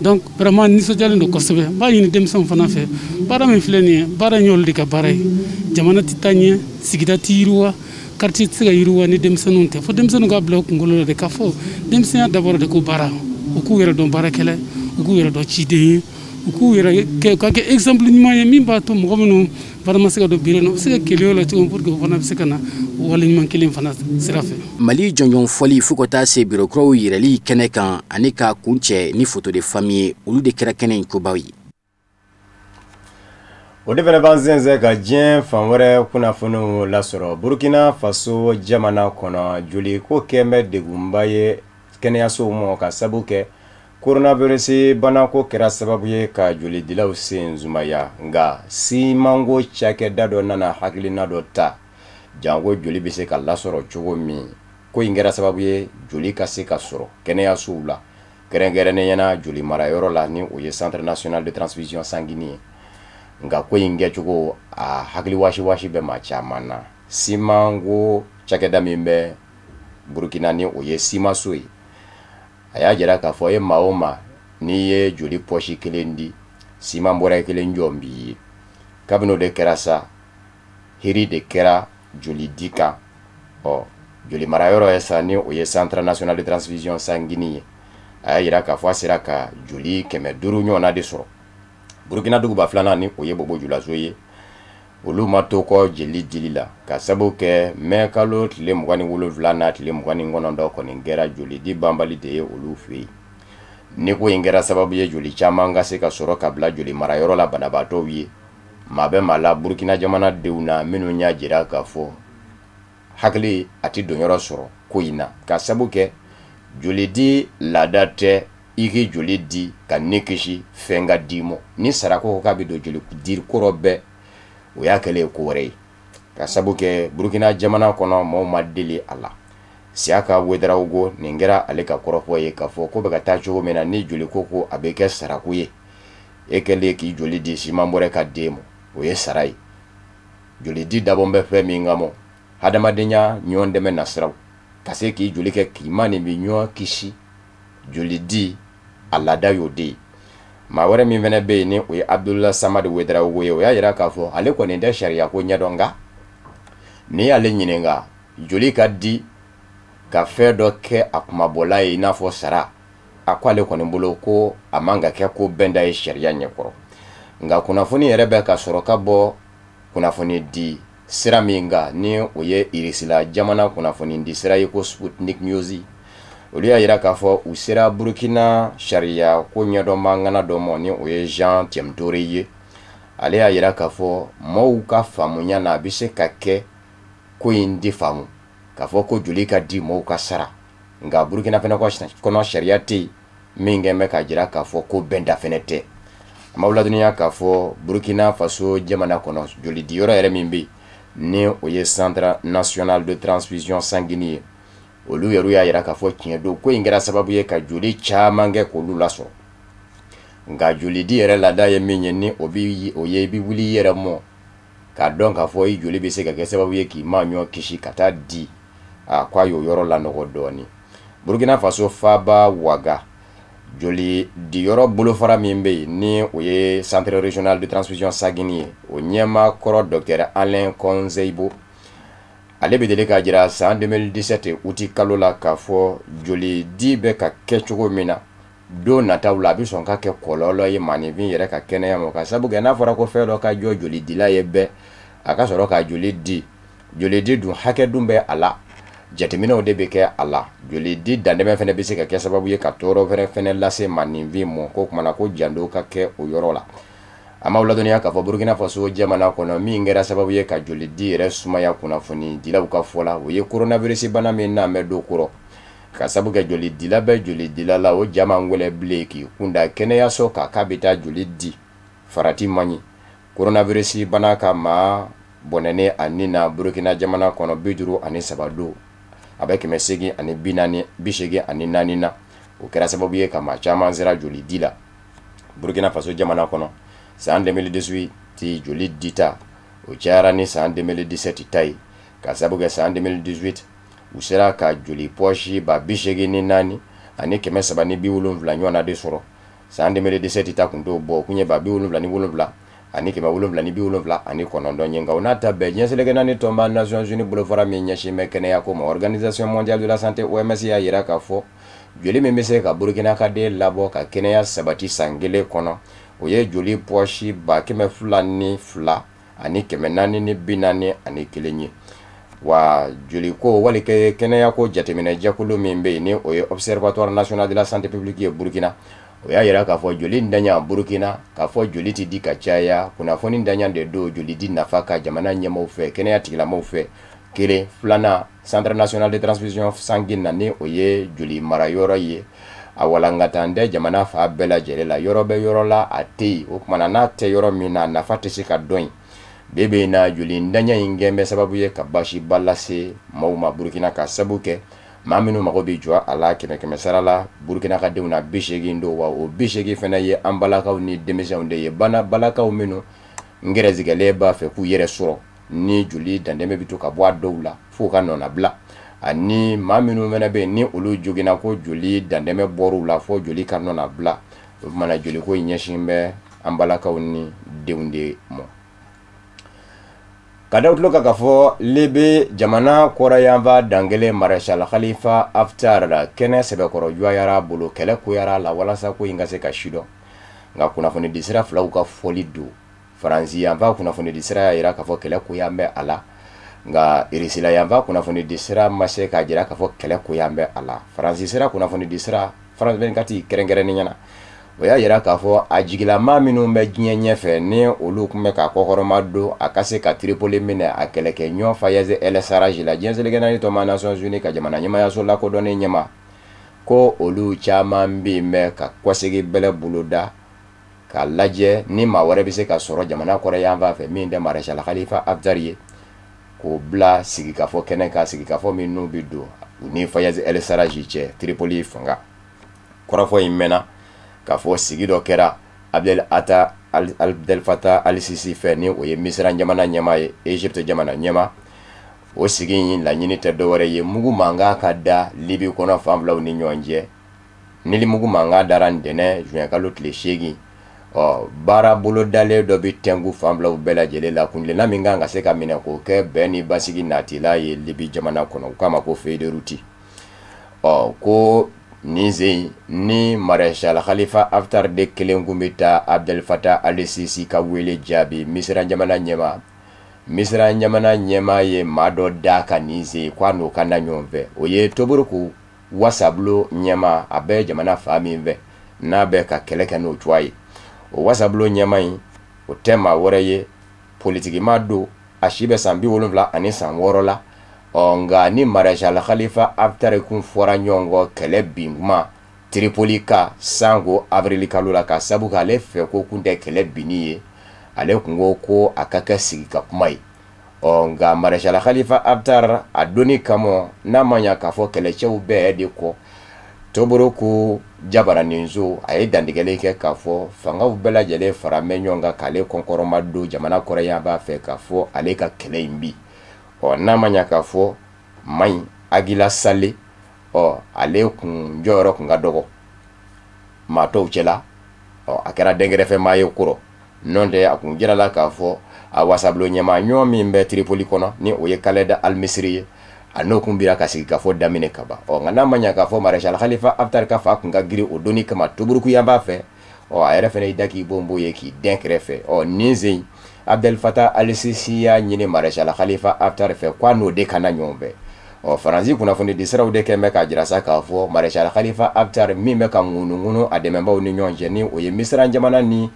Speaker 14: donc vraiment nisɔndiyalen don kosɛbɛ n b'a ɲini denmisɛnw fana fɛ baara min filɛ nin ye baara in y'olu de ka baara ye jamana tɛ taa ɲɛ sigida tɛ yiriwa quartier tɛ se ka yiriwa ni denmisɛnninw tɛ fo denmisɛnninw ka bila u kunkolo la de k'a fɔ denmisɛnya dabɔra de ko baara u k'u yɛrɛ dɔn baarakɛla u k'u yɛrɛ dɔn ciden ye u k'u yɛrɛ kɛ ka kɛ exemple ɲuman ye min b'a to mɔgɔ minnu fana ma se ka don bureau na u bɛ se ka keleyo la cogo pour que u fana bɛ se ka na wale ɲuman kelen fana sira fɛ.
Speaker 11: Mali jɔnjɔn fɔli fo ka taa se bureau kuraw yɛrɛli kɛnɛ kan ani ka kun cɛ ni photo de famille ye olu de kɛra kɛnɛ in kobaw ye.
Speaker 1: O de fana b'an sɛnsɛn ka diɲɛ fan wɛrɛ kunnafoniw lasɔrɔ Burkina Faso jamana kɔnɔ joli ko kɛn bɛ degunba ye kɛnɛyasow ma ka sabu kɛ coronavirus bana ko kɛra sababu ye ka joli dilaw sen zumaya nga simango cakɛda dɔ nana hakilina dɔ ta jango joli bɛ se ka lasɔrɔ cogo min ko in kɛra sababu ye joli ka se ka sɔrɔ kɛnɛyasow la kɛrɛnkɛrɛnnenya na joli marayɔrɔ la ni o ye Centre National de Transfusion Sanguine nga ko in kɛcogo a hakili wasi bɛ maa caman na simango cakɛda min bɛ Burkina ni o ye simaso ye a y'a jira k'a fɔ ye maa o maa n'i ye joli pɔsi kelen di siman bɔra kelen jɔn b'i ye kabini o de kɛra sa heri de kɛra joli di kan joli marayɔrɔ ye sa ni o ye Centre National de Transfusion Sanguine ye a y'a jira k'a fɔ a sera ka joli 500 ɲɔgɔnna de sɔrɔ Burkina duguba filanan ni o ye Bobo Julaso ye olu ma to kɔ jeli dili la ka sabu kɛ mɛ kalo tile 27 n'a tile 29 kɔni kɛra joli di banbali de ye olu fɛ yen ni ko in kɛra sababu ye joli caman ka se ka sɔrɔ ka bila joli marayɔrɔ la banabaatɔw ye maa bɛ maa la Burkina jamana denw na minnu y'a jira k'a fɔ hakili a ti don yɔrɔ sɔrɔ ko in na ka sabu kɛ joli di laada tɛ i k'i joli di ka ne kisi fɛn ka d'i ma ni sarako k'a bɛ don joli di kɔrɔ bɛɛ o y'a kɛlen ko wɛrɛ ye ka sabu kɛ Burkina jamana kɔnɔ maaw ma deli a la Siaka Ouédraogo nin kɛra ale ka kɔrɔfɔ ye k'a fɔ ko bɛ ka taa cogo min na ni joli ko a bɛ kɛ sarako ye e kɛlen k'i joli di siman bɔrɛ ka d'e ma o ye sara ye joli di dabɔ bɛ fɛn min kama hadamadenya ɲɔgɔn dɛmɛ nasiraw ka se k'i joli kɛ k'i ma nin bɛ ɲɔgɔn kisi joli di a laada y'o de ye maa wɛrɛ min fɛnɛ bɛ yen ni o ye Abdullah Samad Ouédraogo ye o y'a jira k'a fɔ ale kɔni tɛ sariya ko ɲɛdɔn nka ni y'ale ɲininka joli ka di ka fɛn dɔ kɛ a kumabɔla ye i n'a fɔ sara a ko ale kɔni bolo ko a man ka kɛ ko bɛnda ye sariya ɲɛkɔrɔ nka kunnafoni yɛrɛ bɛ ka sɔrɔ ka bɔ kunnafoni di sira min kan ni o ye Irisila jamana kunnafoni di sira ye ko Sputnik News olu y'a jira k'a fɔ u sera Burkina sariya ko ɲɛdɔn mangana dɔ ma ni o ye Jean Tiemtore ye ale y'a jira k'a fɔ maaw ka faamuya na a bɛ se ka kɛ ko in di faamu k'a fɔ ko joli ka di maaw ka sara nka Burkina fɛnɛ kɔnɔ sariya tɛ yen min kɛn bɛ ka jira k'a fɔ ko bɛnda fɛnɛ tɛ an b'aw ladɔnniya k'a fɔ Burkina Faso jamana kɔnɔ joli diyɔrɔ yɛrɛ min bɛ yen ni o ye Centre National de Transfusion Sanguine ye olu yɛrɛ y'a jira k'a fɔ tiɲɛ don ko in kɛra sababu ye ka joli caman kɛ k'olu lasɔrɔ nka joli di yɛrɛ laada ye min ye ni o ye i bɛ wuli i yɛrɛ mɔ k'a dɔn k'a fɔ i joli bɛ se ka kɛ sababu ye k'i ma ɲɔ kisi ka taa di ko a y'o yɔrɔ lanɔgɔ dɔɔni Burkina Faso Faba Ouaga joli diyɔrɔ bolofara min bɛ yen ni o ye Centre Régional de Transfusion Sanguine ye o ɲɛmaa kɔrɔ Dr Alain Konzeibo ale bɛ deli k'a jira san 2017 uti kalo la k'a fɔ joli di bɛ ka kɛ cogo min na don nataw la a bɛ sɔn ka kɛ kɔlɔlɔ ye maninfin yɛrɛ ka kɛnɛya ma ka sabu kɛ n'a fɔra ko fɛn dɔ ka jɔ joli dila ye bɛɛ a ka sɔrɔ ka joli di dun hakɛ dun bɛ a la jateminɛw de bɛ kɛ a la joli di dandɛmɛ fɛnɛ bɛ se ka kɛ sababu ye ka tɔɔrɔ fɛnɛ lase maninfin ma ko kumana ko janto ka kɛ o yɔrɔ la an b'aw ladɔnniya k'a fɔ Burkina Faso jamana kɔnɔ min kɛra sababu ye ka joli di yɛrɛ sumaya kunnafoni dilaw ka fɔ la o ye coronavirus bana min n'a mɛ don kɔrɔ ka sabu kɛ joli dila bɛ joli dila la o jama wɛlɛ bilen k'i kunda kɛnɛyaso kan k'a bɛ taa joli di farati man ɲi coronavirus bana ka maa bɔnɛnen a nin na Burkina jamana kɔnɔ 53 don a bɛ 884 na o kɛra sababu ye ka maa caman sera joli di la Burkina Faso jamana kɔnɔ san 2018 ti joli dita o cayara ni san 2017 ta ye ka sabu kɛ san 2018 u sera ka joli pɔsi 84 ani 370 ɲɔgɔnna de sɔrɔ san 2017 ta kun t'o bɔ kun ye 77 ani 770 ani 9 ye nka o n'a ta bɛɛ ɲɛsɛlɛkɛ naani tɔnba Nations Unies bolofara min ɲɛsin bɛ kɛnɛya ko ma Organisation mondiale de la santé OMS y'a jira k'a fɔ joli min bɛ se ka Burkina ka den labɔ ka kɛnɛya sabati san kelen kɔnɔ o ye joli pɔsi 202 ani 441 ye wa joli ko wali kɛnɛya ko jateminɛ jɛkulu min bɛ yen ni o ye Observatoire National de la Santé Publique ye Burkina o y'a jira k'a fɔ joli ntanya Burkina k'a fɔ joli ti di ka caya kunnafoni ntanya de don joli di nafa ka jamana ɲɛmaaw fɛ kɛnɛya tigilamaaw fɛ kelen filanan Centre National de Transfusion Sanguine na ni o ye joli marayɔrɔ ye a walankatan tɛ jamana fa bɛɛ lajɛlen la yɔrɔ bɛ yɔrɔ la a tɛ yen o kumana n'a tɛ yɔrɔ min na nafa tɛ se ka dɔn yen bebe in na joli ntanya in gɛn bɛ sababu ye ka basiba lase maaw ma Burkina ka sabu kɛ maa minnu mago bɛ jɔ a la 100 sara la Burkina ka denw na 80 don wa o 80 fana ye an balakaw ni denmisɛnw de ye balakaw minnu ngɛrɛsigɛlen b'a fɛ k'u yɛrɛ sɔrɔ ni joli dandɛmɛ bɛ to ka bɔ a dɔw la fo ka nɔnabila ani maa minnu fana bɛ ni olu jogina ko joli dandɛmɛ bɔr'u la fo joli ka nɔ na bila o kumana joli ko ɲɛsin bɛ an balakaw ni denw de mɔ ka da tulo ka fɔ lebe jamana kɔrɔyanfa dangele Marshal Khalifa Haftar la kɛnɛ sɛbɛkɔrɔ juyara bolo kɛlɛ koyara la walasa ko in ka se ka sidɔn nka kunnafoni di sira filaw ka fɔli do Faransi yanfa kunnafoni di sira y'a yira k'a fɔ kɛlɛ koyan bɛ a la nka Irisila yanfa kunnafoni di sira ma se k'a jira k'a fɔ kɛlɛ koyan bɛ a la Faransi sira kunnafoni di sira France 24 kɛrɛnkɛrɛnnen ɲɛna o y'a yira k'a fɔ a jigilama minnu bɛ diɲɛ ɲɛfɛ ni olu tun bɛ ka kɔkɔrɔma don a ka se ka Tripoli minɛ a kɛlɛkɛɲɔgɔn Fayez el-Sarraj la diɲɛ selekɛnɛni tɔma Nations Unies ka jamana ɲɛmayaso lakodɔnnen ɲɛma ko olu caman bɛ yen bɛ ka kɔsegi bɛlɛ boloda ka lajɛ ni maa wɛrɛ bɛ se ka sɔrɔ jamana kɔrɔ yanfan fɛ min tɛ Marshal Khalifa Haftar ye k'o bila sigikafɔ kɛnɛ kan sigikafɔ minnu bɛ don u ni Fayez el-Sarraj cɛ Tripoli fanga kɔrɔfɔ in mɛnna k'a fɔ sigi dɔ kɛra Abdel Fattah al-Sisi fɛ ni o ye Misira jamana ɲɛma ye Egypte jamana ɲɛma o sigi in laɲini tɛ dɔwɛrɛ ye mugu mankan ka da Libi kɔnɔ fan filaw ni ɲɔgɔn cɛ ni mugu mankan dara ntɛnɛn juin kalo tile 8 baara bolodalen dɔ bɛ tɛngu fan filaw bɛɛ lajɛlen la kuntilenna min kan ka se ka minɛ k'o kɛ bɛn ni basigi natila ye Libi jamana kɔnɔ u k'a ma ko feuille de route ko nin sen ni Marshal Khalifa Haftar de kelen kun bɛ taa Abdel Fattah al-Sisi ka wele jaabi Misira jamana ɲɛma ye maa dɔ da ka nin sen k'a n'o ka na ɲɔgɔn fɛ o ye Tobruk wasabulon ɲɛma a bɛ jamana fa min fɛ n'a bɛ ka kɛlɛ kɛ n'o cogoya ye o wasabulon ɲɛma in o tɛ maa wɛrɛ ye politikima don a si bɛ san 76 la nka ni Marshal Khalifa Haftar kun fɔra ɲɔgɔn kɔ kɛlɛ bin kuma Tripoli ka sango avril kalo la ka sabu k'ale fɛ ko kun tɛ kɛlɛ binni ye ale kun ko a ka kɛ sigi ka kuma ye nka Marshal Khalifa Haftar a donni kama n'a ma ɲa k'a fɔ kɛlɛcɛw bɛɛ de kɔ Tobruk jabaraninso a ye dantigɛli kɛ k'a fɔ fangaw bɛɛ lajɛlen fara mɛ ɲɔgɔn kan k'ale kɔnkɔrɔma don jamana kɔrɔ yan b'a fɛ k'a fɔ ale ka kɛlɛ in bi n'a ma ɲa k'a fɔ Mayi Agila Sale ale kun jɔyɔrɔ kun ka dɔgɔ maa tɔw cɛla a kɛra dɛnkɛrɛfɛ maa ye kɔrɔ n'o tɛ a kun jirala k'a fɔ a wasabulon ɲɛma ɲɔgɔn min bɛ Tripoli kɔnɔ ni o ye Khaled al-Misri ye a n'o kun bira ka sigikafɔ daminɛ ka ban nka n'a ma ɲa k'a fɔ Marshal Khalifa Haftar ka fa kun ka girin o donni kama Tobruk yan b'a fɛ a yɛrɛ fɛnɛ y'i da k'i bonbo ye k'i den kɛrɛfɛ nin sen Abdel Fattah al-Sisi y'a ɲini Marshal Khalifa Haftar fɛ k'a n'o de kana ɲɔgɔn fɛ Faransi kunnafoni di siraw de kɛn bɛ k'a jira sa k'a fɔ Marshal Khalifa Haftar min bɛ ka ŋunuŋunu a dɛmɛbaaw ni ɲɔgɔn cɛ ni o ye Misira jamana ni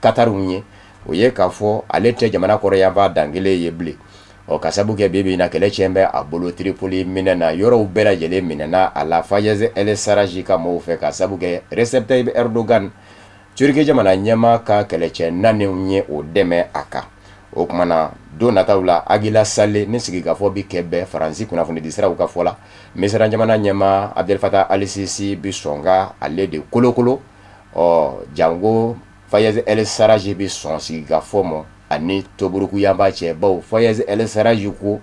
Speaker 1: Katarinw ye o ye k'a fɔ ale tɛ jamana kɔrɔ yanfan dangele ye bilen ka sabu kɛ bi bi in na kɛlɛ cɛn bɛ a bolo Tripoli minɛ na yɔrɔw bɛɛ lajɛlen minɛna a la Fayez el-Sarraj ka mɔgɔw fɛ ka sabu kɛ Recep Tayyip Erdogan Turki jamana ɲɛma ka kɛlɛcɛ naaniw ye o dɛmɛ a kan o kumana don nataw la Agila Sale ni sigikafɔ bi kɛ bɛɛ Faransi kunnafoni di siraw ka fɔ la Misira jamana ɲɛma Abdel Fattah al-Sisi bi sɔn ka ale de kolokolo jango Fayez el-Sarraj bi sɔn sigikafɔ ma ani Tobruk yanba cɛ baw Fayez el-Sarraj ko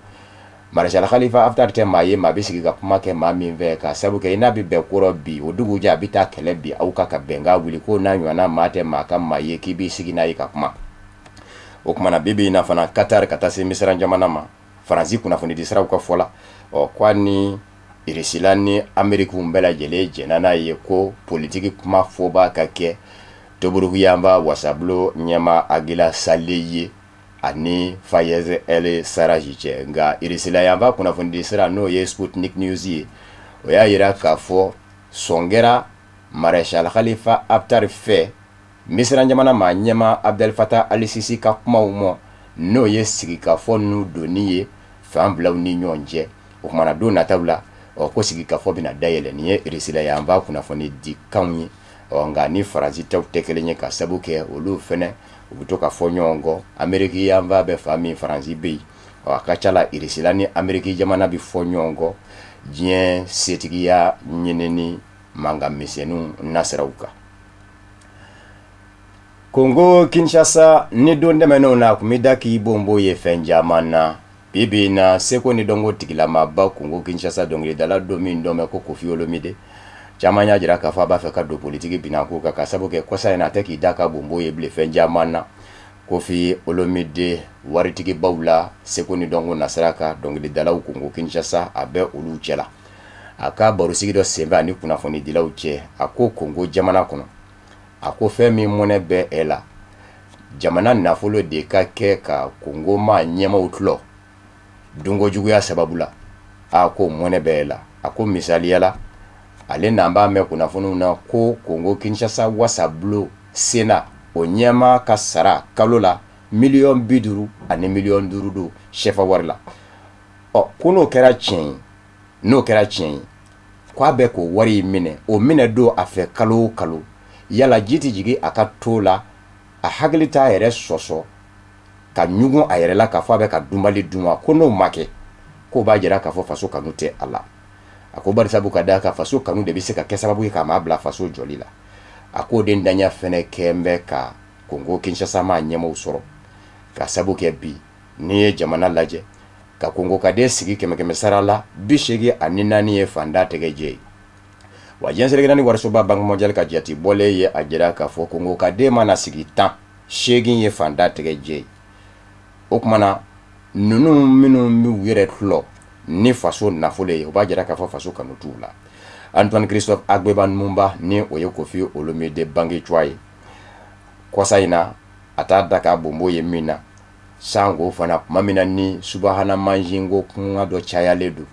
Speaker 1: Marshal Khalifa Haftar tɛ maa ye maa bɛ sigi ka kuma kɛ maa min fɛ ka sabu kɛ i n'a bɛ bɛn kɔrɔ bi o dugu jɛ a bɛ taa kɛlɛ bi aw ka bɛnkan wuli ko n'a ɲɔgɔnna maa tɛ maa ka maa ye k'i b'i sigi n'a ye ka kuma o kumana bi bi in na fana Qatar ka taa se Misira jamana ma Faransi kunnafoni di siraw ka fɔ la k'a ni Irisila ni Amerikiw bɛɛ lajɛlen jɛnna n'a ye ko politiki kuma fɔba ka kɛ Tobruk yanba wasabulon ɲɛma Agila Sale ye ani Fayez el-Sarraj cɛ nka Irisila yanba kunnafoni di sira n'o ye Sputnik News ye o y'a yira k'a fɔ sɔn kɛra Marshal Khalifa Haftar fɛ Misira jamana maa ɲɛma Abdel Fattah al-Sisi ka kumaw ma n'o ye sigikafɔ n'u donni ye fan filaw ni ɲɔgɔn cɛ o kumana don nataw la ko sigikafɔ bɛna dayɛlɛ nin ye Irisila yanba kunnafoni di kanw ye nka ni Faransi taw tɛ kelen ye ka sabu kɛ olu fɛnɛ u bɛ to ka fɔ ɲɔgɔn kɔ Ameriki yanba bɛ fa min Faransi bɛ yen a ka ca la Irisila ni Ameriki jamana bɛ fɔ ɲɔgɔn kɔ diɲɛ setigiya ɲinini mankan misɛnninw nasiraw kan Congo Kinshasa ni don tɛmɛnenw na a kun bɛ da k'i bonbo ye fɛn caman na bibi na seko ni dongo tigila maba Congo Kinshasa dongili dala domi ndome ko Koffi Olomide chamanya jira ka fa ba fe ka do politique binako ka sabu ke kosa ina te ki daka bombo ye ble fe jamana Koffi Olomide waritigi bawla seko ni dongo nasaraka dongili dala Congo Kinshasa abe olu chela aka barusigi do semba ni kuna foni dila uche ako Congo jamana kono ako femi mone be ela jamana nafolo de ka ke ka Congo ma nyema utlo dungo jugu ya sababula ako mone be ela ako misali yala ale namba me kuna fonu na ko Congo Kinshasa wasablo sena o nyema kasara kalola million biduru ani million durudu shefa warla o kuno kera chen no kera chen kwa be ko wari mine o mine do afe kalo kalo yala jiti jigi akatola a haglita yere soso ka nyugo ayere la ka fa be ka dumbali duma kono make ko ba jira ka fo faso kanute ala akobar sabu ka da ka faso kanu de bisika ke sababu ka ma bla faso jolila akode ndanya fene kembe ka Congo Kinshasa ma nyema usoro ka sabu ke bi ni jamana laje ka Congo ka de sigi keme sarala bishegi anina ni e fanda tegeje wajense legani warsoba bank mondial ka jati bole ye ajira ka fo Congo ka de mana sigi tan shegi ye fanda tegeje okmana nunu minu mi wire tlo ni faso nafole ye obajira ka fo faso kanutula Antoine Christophe Agbeban Mumba ni oye Koffi Olomide bangi chwai kwasaina atada ka bombo ye mina sango fana mamina ni subahana manjingo kunga do chaya ledu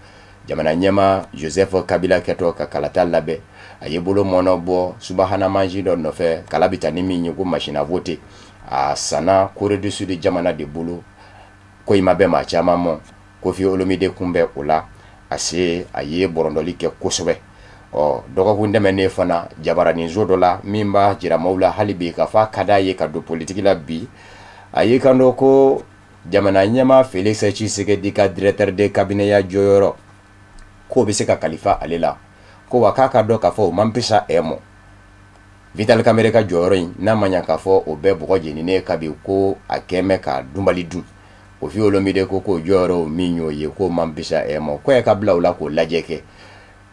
Speaker 1: jamana nyema Joseph Kabila keto ka kalata labe ayebolo monobo subahana manjindo nofe kalabita ni minyi ko machine voter a sana Corée du Sud jamana de bolo ko imabe ma chama mo Koffi Olomide kumbe ola ase aye borondoli ke kosobe o dogo kunde mene fana jabara ni zodola mimba jira maula halibi ka fa kada ye ka do politique la bi aye kando ko jamana nyama Félix Tshisekedi ka directeur de cabinet ya joyoro ko be se ka kalifa alela ko wakaka do ka fo mampisa emo Vital Kamerhe ka joyoro na manya ka fo obe bugo jenine ka bi ko akeme ka dumbali dun Koffi Olomide ko joyoro minyo ye ko mampisa emo ko e ka bla ula ko lajeke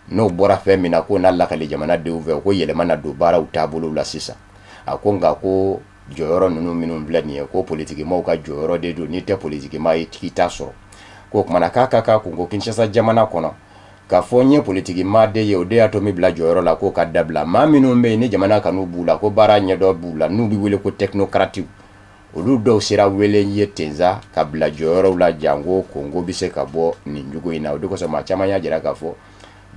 Speaker 1: no bora femina ko na lakali jamana de uve ko yele mana do bara utabulu la sisa akonga ko joyoro nunu minun blani ko politique mo ka joyoro de do ni te politique ma itikita so ko kuma kaka Congo Kinshasa jamana kono ka fonye politique ma de ye ode atomi bla joyoro la ko ka dabla ma minun be ni jamana kanu bula ko bara nyedo bula nu bi wele ko technocratique olu do sira wele ye tenza ka bla joyoro la jango Congo bise ka bo ni njugo ina ode ko so ma chama ya jira ka fo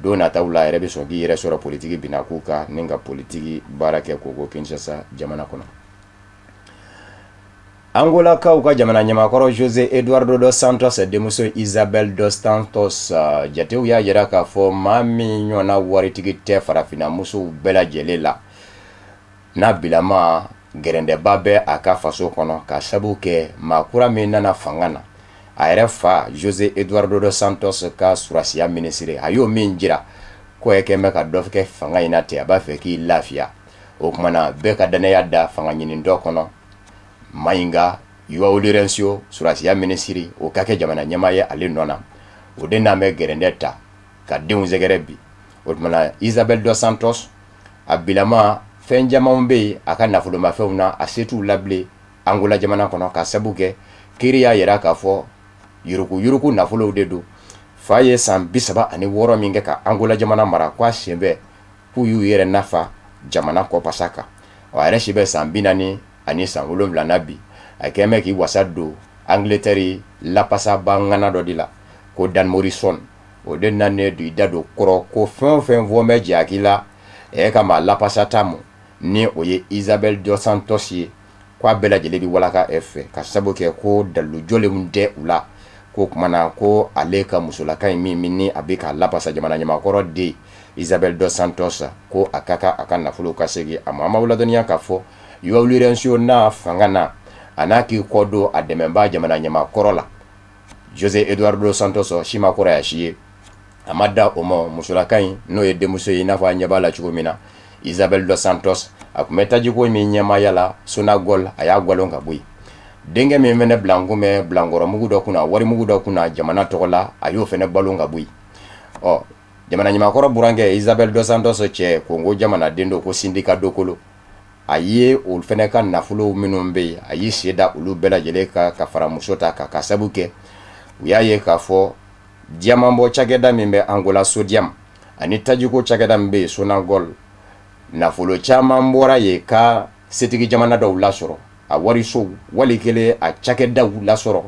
Speaker 1: dona tawla erebe songi yere sora politique binakuka ninga politique barake Congo Kinshasa jamana kono Angola kauka jamana nyamakoro José Eduardo dos Santos demuso Isabel dos Santos jateu ya yera ka fo mami nyona waritigi te farafina muso bela jelela na bilama gerende babe aka faso kono ka sabuke makura minana fangana ARFA José Eduardo dos Santos ka surasiya ministre ayo minjira ko ekeme ka dofke fanga inate abafe ki lafia okumana beka dane yadda fanga nyini ndokono mainga yuwa ulirencio surasiya ministri o kake jamana nyamaye ali nona odena me gerendeta ka deunze gerebi okumana Isabel dos Santos abilama fenjama mbe aka nafulo mafeuna asetu lable Angola jamana kono ka sabuke kiriya yera ka fo yuruku nafulo dedu faye san bisaba ani woro minge ka Angola jamana mara kwa shembe puyu yere nafa jamana ko pasaka o are shibe san binani ani san wolomla nabi akeme ki wasado Angleterre la pasa bangana do dila ko Dan Morrison o den nane du dado koro ko fen vo meji akila e kama la pasa tamu ni oye Isabel dos Santos ye kwa bela jelebi walaka efe ka saboke ko dalu jole munde ula ko kumana ko aleka musulaka mini abika lapasa jamana nyamakoro de Isabel dos Santos ko akaka akana fulu kasegi amama wala dunia kafo yuwa ulirensio na fangana anaki kodo adememba jamana nyamakoro la José Eduardo dos Santos shima kora ya shiye amada omo musulaka no ye demuso inafa nyabala chukumina Isabel dos Santos akumeta jiko mi nyama yala suna gol aya golonga bui denge min fɛnɛ bilankunbɛ bilankɔrɔ mugu dɔ kunna wari mugu dɔ kunna jamana tɔgɔ la a y'o fɛnɛ balo ka bɔ yen jamana ɲamakɔrɔ burankɛ Isabel dos Santos cɛ Kongo jamanaden do ko Sindika Dokolo a ye olu fɛnɛ ka nafolo minnu bɛ yen a y'i sen da olu bɛɛ lajɛlen ka fara muso ta ka sabu kɛ u y'a ye k'a fɔ diamantbɔ cakɛda min bɛ Angola Sodium ani tajiko cakɛda min bɛ yen Sonangol nafolo caman bɔra yen ka setigi jamana dɔw lasɔrɔ a warisow wali kelen a cakɛdaw lasɔrɔ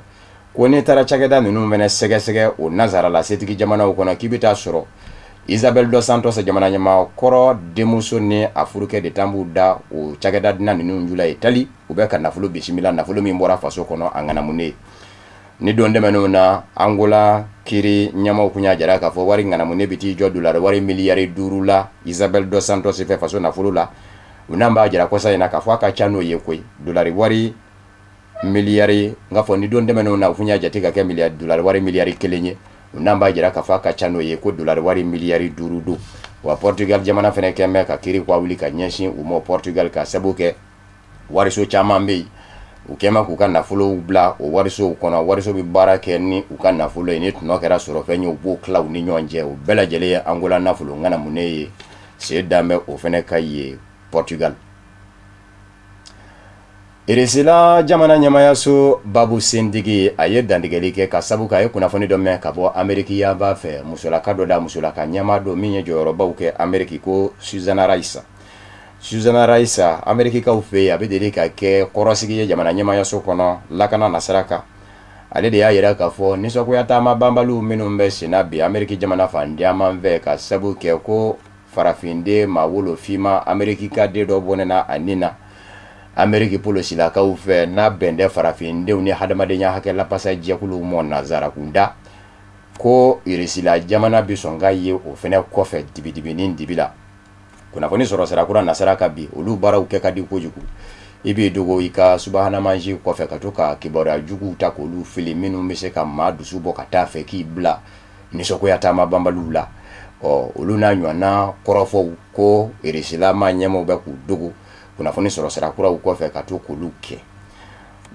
Speaker 1: ko ne taara cakɛda ninnu fɛnɛ sɛgɛsɛgɛ o nazara la setigi jamanaw kɔnɔ k'i bɛ taa sɔrɔ Isabel dos Santos jamana ɲamakɔrɔ denmuso ni a furukɛ de tan b'u da o cakɛda dinan ninnu jula ye tali u bɛ ka nafolo bisimila nafolo min bɔra faso kɔnɔ a ŋanamunen ni don dɛmɛnenw na Angola kiri ɲamaw kun y'a jara k'a fɔ wari ŋanamunen bi t'i jɔ dolari wari miliyari 5 la Isabel dos Santos fɛ faso nafolo la u n'an b'a jira kɔsa in na k'a fɔ a ka ca n'o ye koyi dolari wari miliyari nka fɔ ni don dɛmɛnenw na u kun y'a jate ka kɛ dolari wari miliyari 1 ye u n'an b'a jira k'a fɔ a ka ca n'o ye ko dolari wari miliyari 5 don wa Portugal jamana fɛnɛ kɛ mɛ ka kiri k'a wuli ka ɲɛsin u ma Portugal ka sabu kɛ wariso caman bɛ yen u kɛma k'u ka nafolo bila o warisow kɔnɔ wariso bɛ baara kɛ ni u ka nafolo ye ni tɔnɔ kɛra sɔrɔ fɛn ye u b'o tila u ni ɲɔgɔn cɛ o bɛɛ lajɛlen ye Angola nafolo ŋanamunen ye sen dan bɛ o fɛnɛ ka ye Portugal. Irisila jamana ɲɛmayaso Babu Sendigi a ye dantigɛli kɛ ka sabu k'a ye kunnafoni dɔ mɛn ka bɔ Ameriki yanfan fɛ musolaka dɔ da musolaka ɲɛma dɔ min ye jɔyɔrɔbaw kɛ Ameriki ko Susana Raisa. Susana Raisa Amerikikaw fɛ yen a bɛ deli ka kɛ kɔrɔsigi ye jamana ɲɛmayaso kɔnɔ lakana nasira kan ale de y'a yira k'a fɔ nisɔngoya taama banbaliw minnu bɛ senna bi Ameriki jamana fan caman fɛ ka sabu kɛ ko farafinde maa wolofima Amerikika den dɔ bɔnɛna a nin na Ameriki polosilakaw fɛ n'a bɛn tɛ farafindenw ni hadamadenya hakɛ lapasa jɛkuluw mɔ nazara kunda ko Irisila jamana bi sɔn ka ye o fɛnɛ kɔfɛ dibidibinin dibi la kunnafoni sɔrɔ sirakura nasara ka bi olu baaraw kɛ ka di kojugu i b'i dogo i ka subahana mansi kɔfɛ ka to ka kibaruya juguw ta k'olu fili minnu bɛ se ka maa dusu bɔ ka taa fɛ k'i bila nisɔngoya taama banbaliw la olu n'a ɲɔgɔnna kɔrɔfɔw ko Irisilama ɲɛmaaw bɛ k'u dogo kunnafoni sɔrɔ sirakuraw kɔfɛ ka to k'olu kɛ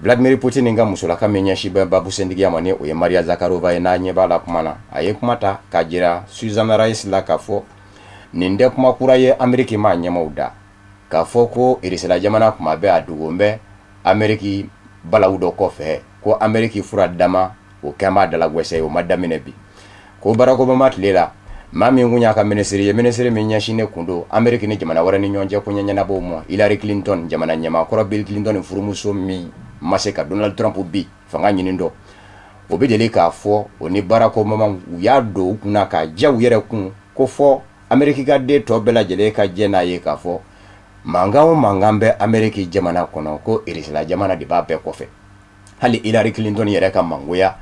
Speaker 1: Vladimir Putin ka musolaka min ɲɛsin bɛ Babu Sendigiya ma ni o ye Maria Zakharova ye n'a ɲɛ b'a la kuma na a ye kuma ta ka jira Susana Raisa la k'a fɔ nin tɛ kuma kura ye Ameriki ma ɲɛmaaw da k'a fɔ ko Irisila jamana kuma bɛɛ a dogon bɛ Ameriki balaw dɔ kɔfɛ ko Ameriki fura dama o kɛn b'a dalagwɛsɛ ye o ma daminɛ bi ko Barack Obama tile la maa min kun y'a ka minisiri ye minisiri min ɲɛsinnen kun don Ameriki ni jamana wɛrɛ ni ɲɔgɔn cɛ ko ɲɛɲɛnabɔw ma Hillary Clinton jamana ɲɛmaakɔrɔ Bill Clinton furumuso min ma se ka Donald Trump bi fanga ɲini dɔ o bɛ deli k'a fɔ o ni Barack Obama u y'a don u kunna ka diya u yɛrɛ kun ko fɔ Ameriki ka den tɔ bɛɛ lajɛlen ka jɛ n'a ye k'a fɔ mankan o mankan bɛ Ameriki jamana kɔnɔ ko Irisila jamana de b'a bɛɛ kɔfɛ hali Hillary Clinton yɛrɛ ka mangoya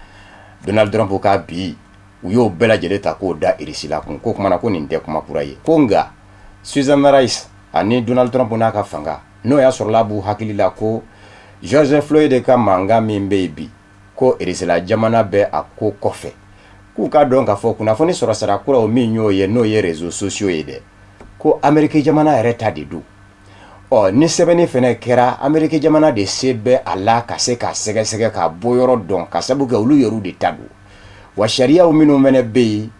Speaker 1: Donald Trump ka bi u y'o bɛɛ lajɛlen ta k'o da Irisila kun ko kumana ko nin tɛ kuma kura ye ko nka Susana Raisa ani Donald Trump n'a ka fanga n'o y'a sɔrɔla b'u hakili la ko George Floyd de ka mankan min bɛ yen bi ko Irisila jamana bɛ a ko kɔfɛ k'u ka dɔn k'a fɔ kunnafoni sɔrɔ sira kuraw min y'o ye n'o ye réseaux sociaux ye dɛ ko Ameriki jamana yɛrɛ ta de don ni sɛbɛnni fɛnɛ kɛra Ameriki jamana de se bɛ a la ka se ka sɛgɛsɛgɛ ka bɔ yɔrɔ dɔn ka sabu kɛ olu yɛrɛw de ta don wa sariyaw minnu fɛnɛ bɛ yen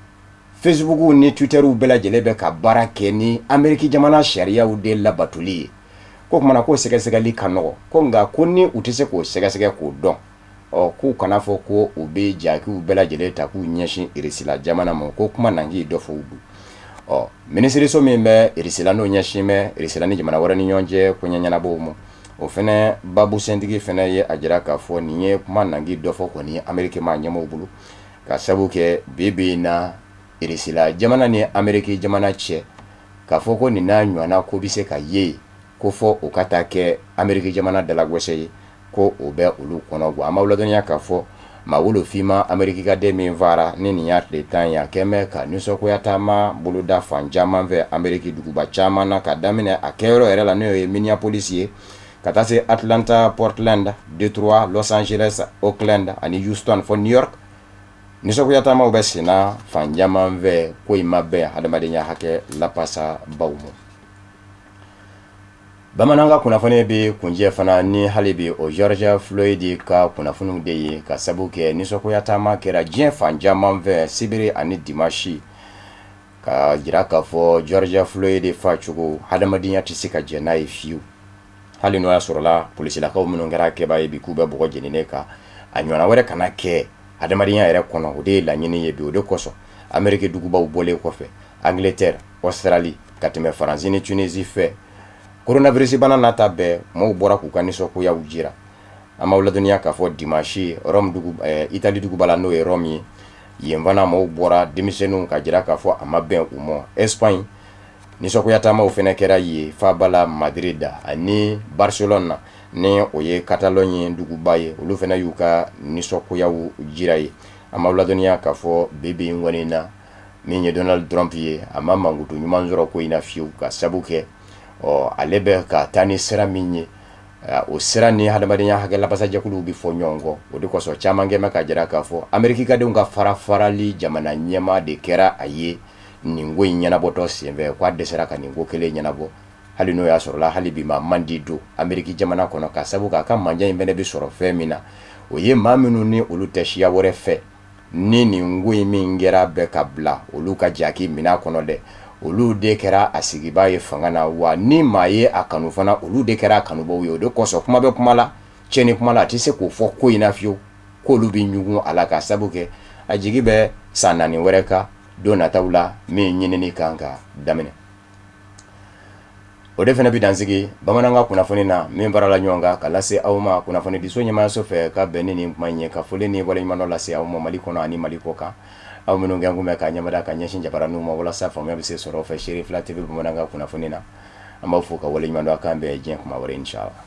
Speaker 1: Facebooku ni Twitteriw bɛɛ lajɛlen bɛ ka baara kɛ ni Ameriki jamana sariyaw de labatoli ye ko kumana ko sɛgɛsɛgɛli ka nɔgɔ ko nka ko ni u tɛ se k'o sɛgɛsɛgɛ k'o dɔn k'u kana fɔ ko u bɛ jakiw bɛɛ lajɛlen ta k'u ɲɛsin Irisila jamana ma ko kuma nangi dɔ fɔ u don minisiriso min bɛ Irisila n'o ɲɛsin bɛ Irisila ni jamana wɛrɛ ni ɲɔgɔn cɛ ko ɲɛɲɛnabɔw ma o fɛnɛ Babu Sentigi fɛnɛ ye a jira k'a fɔ nin ye kuma nangi dɔ fɔ kɔni Ameriki ma ɲɛmaaw bolo ka sabu kɛ bi in na Irisila jamana ni Ameriki jamana cɛ k'a fɔ ko nin n'a ɲɔgɔnna ko bɛ se ka ye ko fɔ o ka taa kɛ Ameriki jamana dalagwɛsɛ ye ko o bɛ olu kɔnɔ bɔ an b'aw ladɔnniya k'a fɔ maa wolofima Ameriki ka den min fara ni nin y'a tile 10 ye a kɛn bɛ ka nisɔngoya taama boloda fan caman fɛ Ameriki duguba caman na ka daminɛ a kɛyɔrɔ yɛrɛ la n'o ye Minneapolis ye ka taa se Atlanta, Portland, Detroit, Los Angeles, Oakland ani Houston fɔ New York nisɔngoya taamaw bɛ senna fan caman fɛ ko in ma bɛn hadamadenya hakɛ lapasa baw ma bamananga kunnafoni be kunjɛ fana ni hali bi o George Floyd ka kunnafoniw de ye ka sabu kɛ nisɔngoya taama kɛra diɲɛ fan caman fɛ sibiri ani dimanche ka jira k'a fɔ George Floyd facogo hadamadenya tɛ se ka jɛ n'a ye fiyewu hali n'o y'a sɔrɔla polisilakaw minnu kɛra kɛbaa ye bi k'u bɛ bɔgɔ jeninen kan a ɲɔgɔnna wɛrɛ kana kɛ hadamadenya yɛrɛ kɔnɔ o de ye laɲini ye bi o de kosɔn Amérique dugubaw bɔlen kɔfɛ Angleterre, Australie ka tɛmɛ Faransi ni Tunisie fɛ coronavirus bana nata bɛɛ maaw bɔra k'u ka nisɔngoyaw jira an b'aw ladɔnniya k'a fɔ dimanche Rome Italie duguba la n'o ye Rome ye yen fana maaw bɔra denmisɛnninw ka jira k'a fɔ a ma bɛn u ma Espagne nisɔngoya taamaw fɛnɛ kɛra yen faba la Madrid ani Barcelone ni o ye Catalogne duguba ye olu fɛnɛ y'u ka nisɔngoyaw jira ye an b'aw ladɔnniya k'a fɔ bibi in kɔni na min ye Donald Trump ye a ma mankutu ɲuman sɔrɔ ko in na fiyewu ka sabu kɛ ale bɛ ka taa ni sira min ye o sira ni hadamadenya hakɛlabasajɛkuluw bi fɔ ɲɔgɔn kɔ o de kosɔn caman kɛmɛ ka jira k'a fɔ Amerikikadenw ka farafarali jamana ɲɛmaa de kɛra a ye nin ko in ɲɛnabɔtɔ senfɛ k'a dɛsɛra ka nin ko kelen ɲɛnabɔ hali n'o y'a sɔrɔla hali bi ma man di don Ameriki jamana kɔnɔ ka sabu k'a ka manja in fɛnɛ bi sɔrɔ fɛn min na o ye maa minnu ni olu tɛ siya wɛrɛ fɛ ni nin ko in min kɛra bɛɛ ka bila olu ka jaki mina kɔnɔ dɛ olu de kɛra a sigibaa ye fanga na wa ni maa ye a kanu fana olu de kɛra a kanubaw ye o de kosɔn kuma bɛ kuma la cɛni kuma la a tɛ se k'o fɔ ko in na fiyewu k'olu bi ɲugun a la ka sabu kɛ a jigi bɛ san 4 wɛrɛ kan don nataw la min ɲinini kan ka daminɛ o de fana bi dansigi bamananga kunnafoni na min barala ɲɔgɔn kan ka lase aw ma kunnafoni diso ɲɛmaayaso fɛ ka bɛn ni nin kuma ɲɛ ka foli ni waleɲuman dɔ lase aw ma Mali kɔnɔ ani Mali kɔ kan aw minnu kɛ kun bɛ ka ɲɛmada ka ɲɛsin jabaraniw ma walasa faamuya bɛ se sɔrɔ fɛ Seri Fila TV bamananga kunnafoni na an b'aw fo ka waleɲuman dɔ a kan bɛn diɲɛ kuma wɛrɛ inshallah.